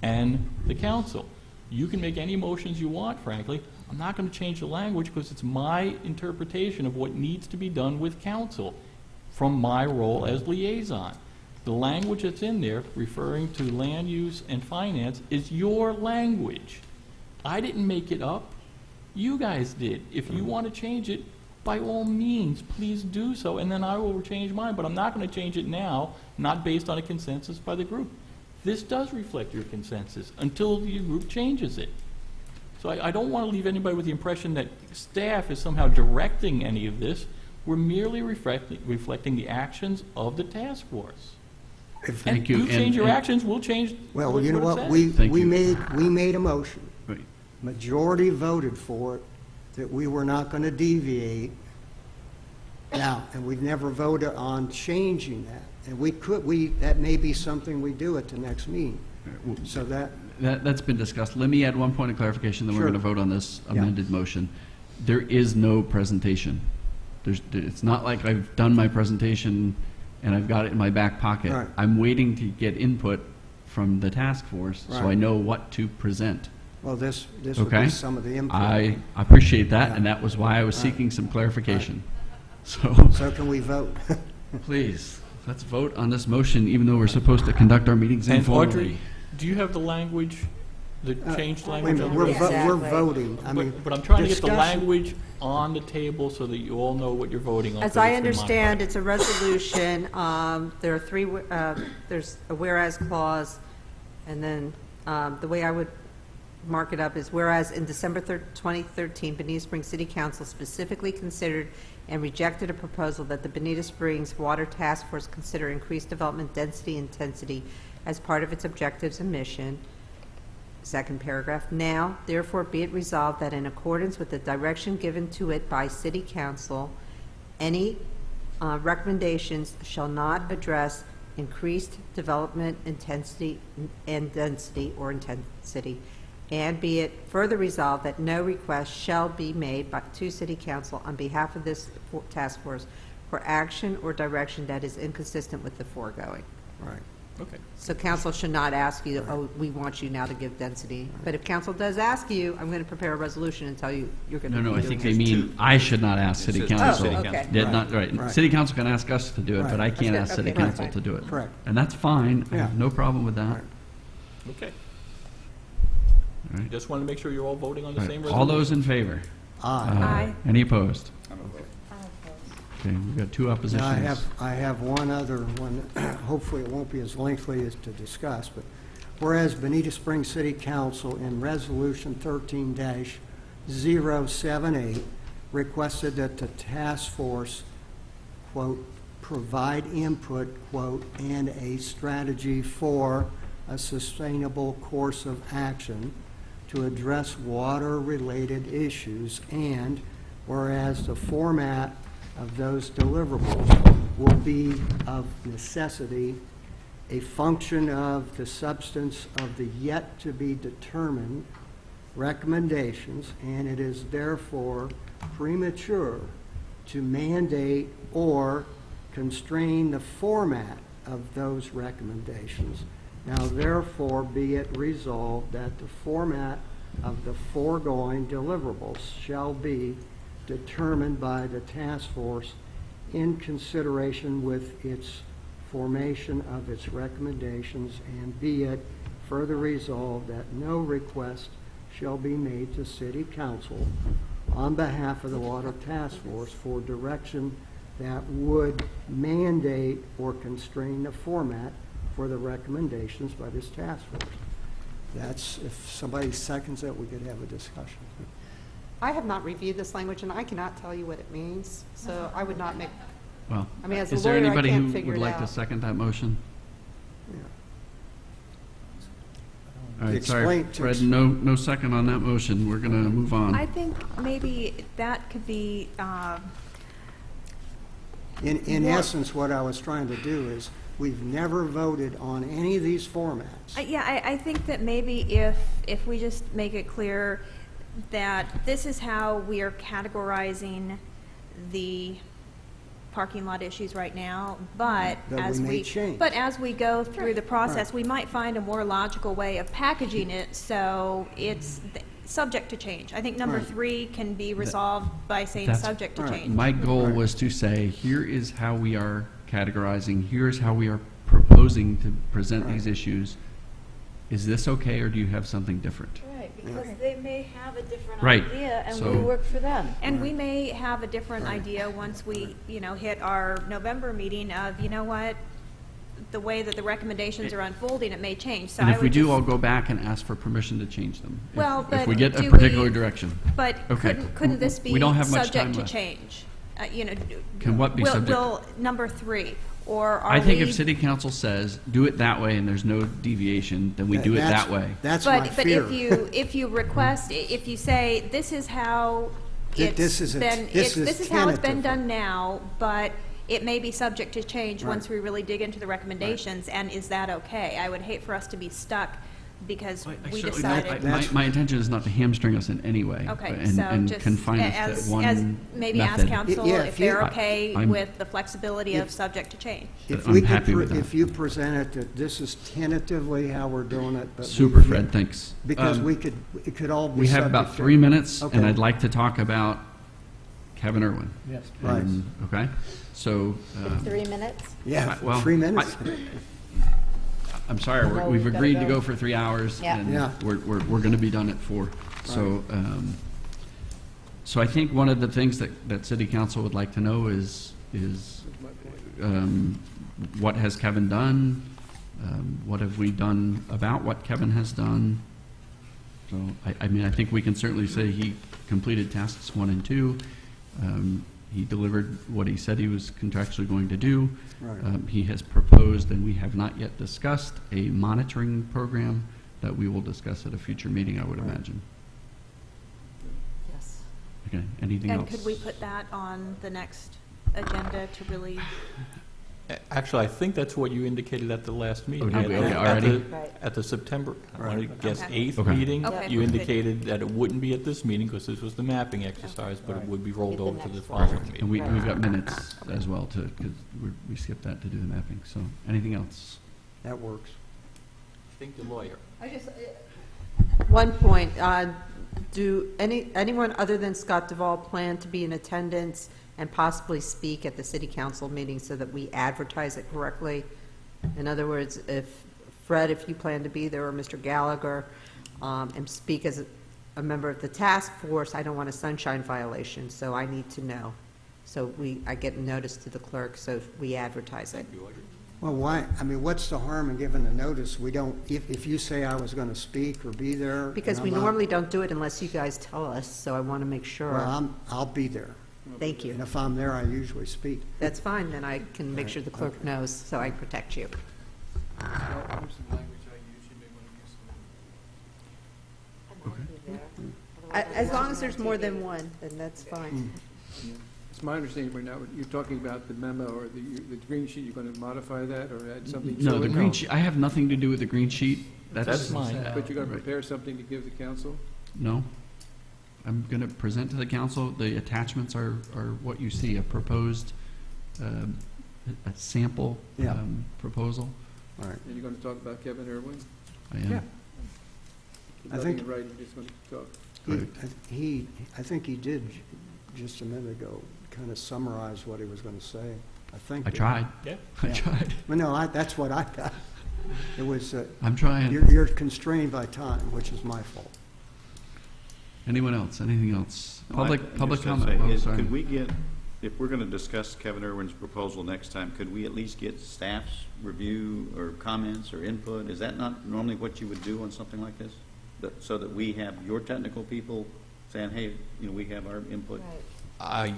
and the council. You can make any motions you want, frankly. I'm not going to change the language because it's my interpretation of what needs to be done with council from my role as liaison. The language that's in there referring to land use and finance is your language. I didn't make it up. You guys did. If you want to change it, by all means, please do so, and then I will change mine. But I'm not going to change it now, not based on a consensus by the group. This does reflect your consensus until your group changes it. So I don't want to leave anybody with the impression that staff is somehow directing any of this. We're merely reflecting the actions of the task force. Thank you. You change your actions, we'll change. Well, you know what, it says. we made a motion. Right. Majority voted for it, that we were not going to deviate. Now, and we've never voted on changing that. And that may be something we do at the next meeting. So That's been discussed. Let me add one point of clarification, then we're Sure. going to vote on this Yeah. amended motion. There is no presentation. It's not like I've done my presentation and I've got it in my back pocket. Right. I'm waiting to get input from the task force so I Right. know what to present. Well, this would Okay? be some of the input. I appreciate that, Yeah. and that was why I was Right. seeking some clarification. So, So can we vote? please, let's vote on this motion, even though we're supposed to conduct our meetings And informally. Audrey, do you have the language, the changed Wait a language? minute, on the we're resolution? we're voting. I mean, But I'm trying to get the discussion- language on the table so that you all know what you're voting on. As 'cause I it's been understand, modified. it's a resolution. There are three, there's a whereas clause, and then the way I would mark it up is whereas in December 2013, Bonita Springs City Council specifically considered and rejected a proposal that the Bonita Springs Water Task Force consider increased development density intensity as part of its objectives and mission. Second paragraph, now, therefore, be it resolved that in accordance with the direction given to it by City Council, any recommendations shall not address increased development intensity and density or intensity, and be it further resolved that no request shall be made to City Council on behalf of this task force for action or direction that is inconsistent with the foregoing. Right. Okay. So council should not ask you, oh, we want you now to give density. But if council does ask you, I'm going to prepare a resolution and tell you you're going to No, be I doing think it. they mean I should not ask City It says Council. City Oh, okay. Council. Yeah, not, right. Right. City Council can ask us to do it, but I Right. can't That's ask good. City Okay, Council fine. to do it. Correct. And that's fine. I have Yeah. no problem with that. Right. Okay. All right. Just wanted to make sure you're all voting on the All same right. resolution. All those in favor? Aye. Any opposed? I'm opposed. Okay, we've got two oppositions. Now, I have one other one. Hopefully, it won't be as lengthy as to discuss, but whereas Bonita Springs City Council in Resolution 13-078 requested that the task force, quote, provide input, quote, and a strategy for a sustainable course of action to address water-related issues, and whereas the format of those deliverables will be of necessity a function of the substance of the yet-to-be-determined recommendations, and it is therefore premature to mandate or constrain the format of those recommendations. Now, therefore, be it resolved that the format of the foregoing deliverables shall be determined by the task force in consideration with its formation of its recommendations, and be it further resolved that no request shall be made to City Council on behalf of the Water Task Force for direction that would mandate or constrain the format for the recommendations by this task force. That's, if somebody seconds it, we could have a discussion. I have not reviewed this language, and I cannot tell you what it means, so I would not make, Well, I mean, as a is there lawyer, I anybody can't who figure would it like to out. second that motion? Yeah. All right, sorry, Explain to Fred, ex- no second on that motion. We're going to move on. I think maybe that could be, In essence, what I was trying to do is, we've never voted on any of these formats. Yeah, I think that maybe if we just make it clear that this is how we are categorizing the parking lot issues right now, but That we may change. but as we go through the process, we might find a more logical way of packaging it so it's subject to change. I think number Right. 3 can be resolved by saying That's- subject to Right. change. My goal was to say, here is how we are categorizing, here's how we are proposing to present these issues. Is this okay, or do you have something different? Right, because they may have a different Right. idea, and So- we work for them. And we may have a different idea once we, hit our November meeting of, you know what, the way that the recommendations are unfolding, it may change. So And I if we would do, just- I'll go back and ask for permission to change them. Well, If we but get a do particular we- direction. But Okay. couldn't this be We don't have much subject time to left. change? Can what be subject? Will number 3, or are I think we- if city council says, do it that way and there's no deviation, then we do it That's- that way. That's my But fear. if you request, if you say, this is how Th- it's this is a- been, this is this is how it's been tentative. done now, but it may be subject to change once Right. we really dig into the recommendations, and is that okay? I would hate for us to be stuck because we decided. My intention is not to hamstring us in any way. Okay, and- so and just confine us as, to one as, maybe ask method. council Yeah, if if you- they're okay I'm- with the flexibility of If- subject to change. If I'm we could happy with that. If you present it, that this is tentatively how we're doing it, but. Super, we- Fred, thanks. Because Um, it could all be We have about subject to- 3 minutes, and Okay. I'd like to talk about Kevin Irwin. Yes. Right. And- Okay, so, 3 minutes? Yeah, well, 3 minutes. I'm sorry, No, we've we've gotta agreed to go. go for 3 hours, Yeah. and Yeah. we're going to be done at 4. So, so I think one of the things that city council would like to know is what has Kevin done? What have we done about what Kevin has done? So, I mean, I think we can certainly say he completed tasks 1 and 2. He delivered what he said he was contractually going to do. Right. He has proposed, and we have not yet discussed, a monitoring program that we will discuss at a future meeting, I would imagine. Yes. Okay, anything else? And could we put that on the next agenda to really? Actually, I think that's what you indicated at the last meeting. Oh, did we? At- Okay, at already? the- Right. At the September, I want to guess, Okay. 8th Okay. meeting, Okay, you good. indicated that it wouldn't be at this meeting because this was the mapping exercise, but it would be rolled Be the over to the next one. following And meeting. we've got minutes as well to, because we skipped that to do the mapping. So, anything else? That works. I think the lawyer. One point, do anyone other than Scott Duvall plan to be in attendance and possibly speak at the city council meeting so that we advertise it correctly? In other words, Fred, if you plan to be there, or Mr. Gallagher, and speak as a member of the task force, I don't want a sunshine violation, so I need to know. So I get a notice to the clerk, so we advertise it. Well, why, I mean, what's the harm in giving the notice? We don't, if you say I was going to speak or be there. Because and we I'm not- normally don't do it unless you guys tell us, so I want to make sure. Well, I'll be there. Thank you. And if I'm there, I usually speak. That's fine, then I can make Right, sure the clerk okay. knows, so I protect you. As long as there's more than one, then that's fine. It's my understanding right now, you're talking about the memo or the green sheet, you're going to modify that or add something to it? No, the green sheet, I have nothing to do with the green sheet. That's mine. But you're going to Right. prepare something to give the council? No. I'm going to present to the council. The attachments are what you see, a proposed, a sample Yeah. proposal. All right. And you're going to talk about Kevin Irwin? I am. Yeah. I Nothing think- in writing, just going to talk. I think he did just a minute ago, kind of summarize what he was going to say. I think. I tried. Yeah. I Yeah. tried. Well, no, that's what I got. It was, I'm trying. you're constrained by time, which is my fault. Anyone else? Anything else? No, I Public just wanna comment. say, Oh, sorry. Could we get, if we're going to discuss Kevin Irwin's proposal next time, could we at least get staff's review or comments or input? Is that not normally what you would do on something like this? So that we have your technical people saying, hey, we have our input? I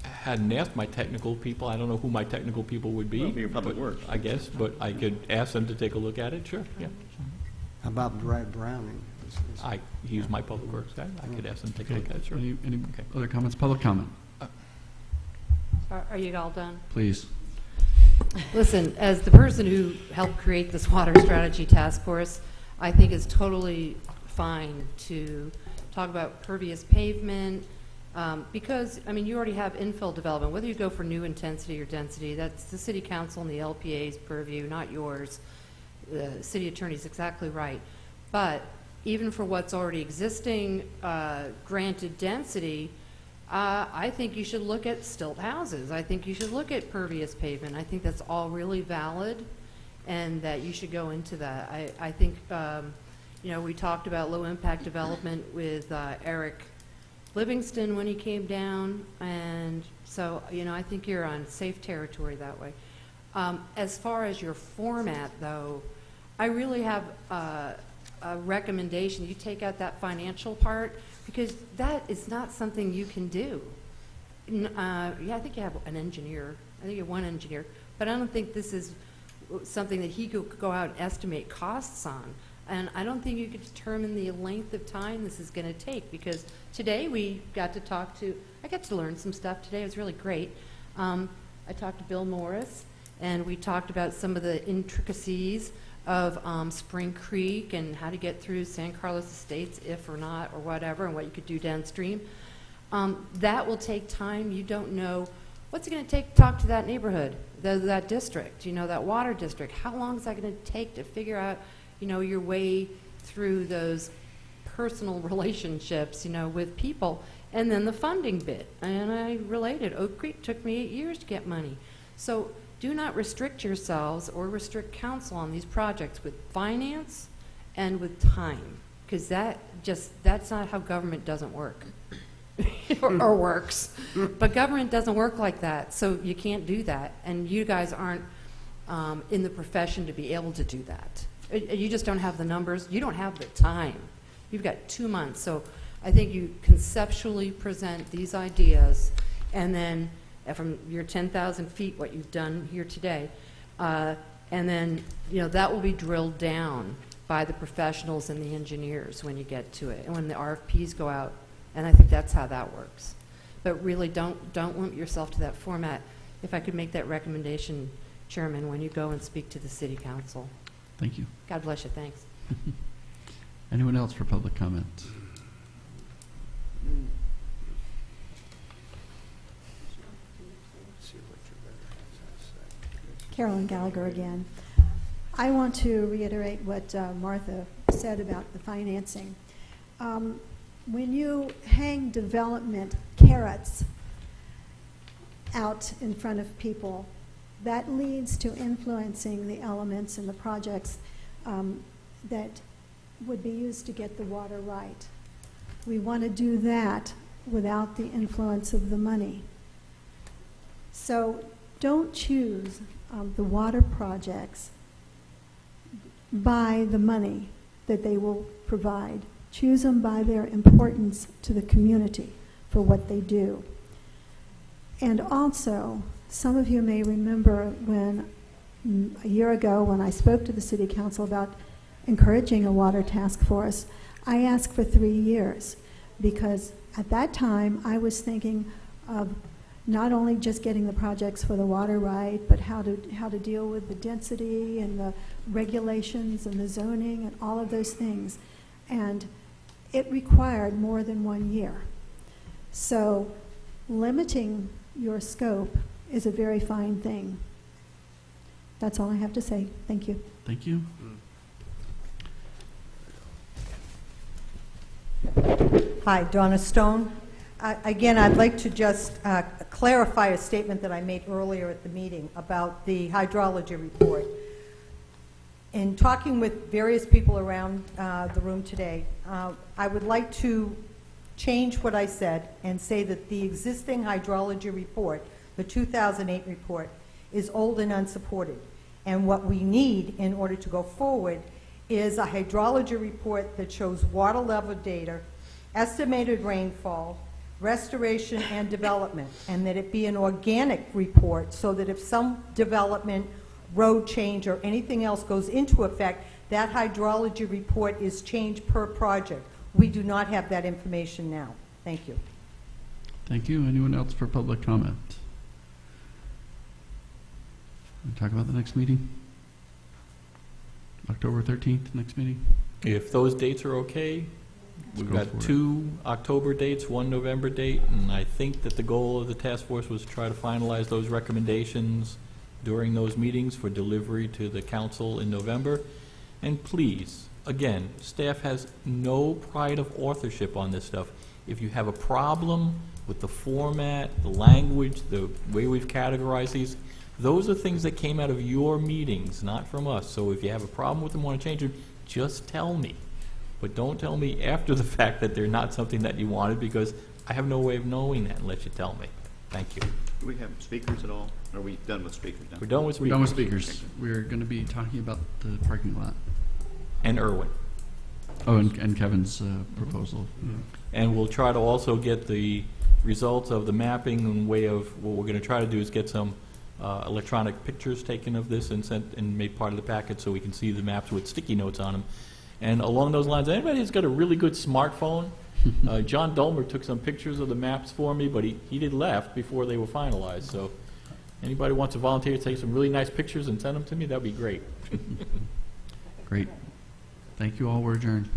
hadn't asked my technical people, I don't know who my technical people would be. Well, your public but- works. I guess, but I could ask them to take a look at it, sure, yeah. How about Brad Browning? He's my public works guy, I could ask them to take a Okay. look at it, sure. Any Okay. other comments? Public comment. Are you all done? Please. Listen, as the person who helped create this water strategy task force, I think it's totally fine to talk about pervious pavement, because, I mean, you already have infill development. Whether you go for new intensity or density, that's the city council and the LPA's purview, not yours. The city attorney's exactly right. But even for what's already existing, granted density, I think you should look at stilt houses. I think you should look at pervious pavement. I think that's all really valid, and that you should go into that. I think, you know, we talked about low-impact development with Eric Livingston when he came down, and so, you know, I think you're on safe territory that way. As far as your format, though, I really have a recommendation. You take out that financial part, because that is not something you can do. Yeah, I think you have an engineer. I think you have one engineer. But I don't think this is something that he could go out and estimate costs on. And I don't think you could determine the length of time this is going to take, because today we got to talk to, I got to learn some stuff today. It was really great. I talked to Bill Morris, and we talked about some of the intricacies of Spring Creek and how to get through San Carlos Estates, if or not, or whatever, and what you could do downstream. That will take time. You don't know what's it going to take to talk to that neighborhood, that district, you know, that water district. How long is that going to take to figure out, you know, your way through those personal relationships, you know, with people, and then the funding bit. And I related, Oak Creek took me 8 years to get money. So do not restrict yourselves or restrict council on these projects with finance and with time, because that's not how government doesn't work or works. But government doesn't work like that, so you can't do that, and you guys aren't in the profession to be able to do that. You just don't have the numbers. You don't have the time. You've got 2 months. So I think you conceptually present these ideas, and then from your 10,000 feet, what you've done here today, and then, you know, that will be drilled down by the professionals and the engineers when you get to it, and when the RFPs go out, and I think that's how that works. But really, don't limit yourself to that format. If I could make that recommendation, Chairman, when you go and speak to the City Council. Thank you. God bless you. Thanks. Anyone else for public comment? Carolyn Gallagher again. I want to reiterate what Martha said about the financing. When you hang development carrots out in front of people, that leads to influencing the elements and the projects that would be used to get the water right. We want to do that without the influence of the money. So don't choose the water projects by the money that they will provide. Choose them by their importance to the community for what they do. And also, some of you may remember when a year ago when I spoke to the City Council about encouraging a water task force, I asked for 3 years, because at that time I was thinking of not only just getting the projects for the water right, but how to deal with the density and the regulations and the zoning and all of those things. And it required more than 1 year. So limiting your scope is a very fine thing. That's all I have to say. Thank you. Thank you. Hi, Donna Stone. Again, I'd like to just clarify a statement that I made earlier at the meeting about the hydrology report. In talking with various people around the room today, I would like to change what I said and say that the existing hydrology report, the 2008 report, is old and unsupported. And what we need in order to go forward is a hydrology report that shows water level data, estimated rainfall, restoration and development, and that it be an organic report so that if some development, road change, or anything else goes into effect, that hydrology report is changed per project. We do not have that information now. Thank you. Thank you. Anyone else for public comment? Talk about the next meeting? October 13th, next meeting? If those dates are okay, we've go got for it. 2 October dates, 1 November date, and I think that the goal of the task force was to try to finalize those recommendations during those meetings for delivery to the council in November. And please, again, staff has no pride of authorship on this stuff. If you have a problem with the format, the language, the way we've categorized these, those are things that came out of your meetings, not from us. So if you have a problem with them, want to change them, just tell me. But don't tell me after the fact that they're not something that you wanted, because I have no way of knowing that unless you tell me. Thank you. Do we have speakers at all? Are we done with speakers now? We're done with We're speakers. done with speakers. We're going to be talking about the parking lot. And Irwin. Oh, and Kevin's proposal. And we'll try to also get the results of the mapping and way of, what we're going to try to do is get some electronic pictures taken of this and sent and made part of the packet so we can see the maps with sticky notes on them. And along those lines, anybody who's got a really good smartphone, John Dolmer took some pictures of the maps for me, but he did left before they were finalized. So anybody wants to volunteer to take some really nice pictures and send them to me, that'd be great. Great. Thank you all. We're adjourned.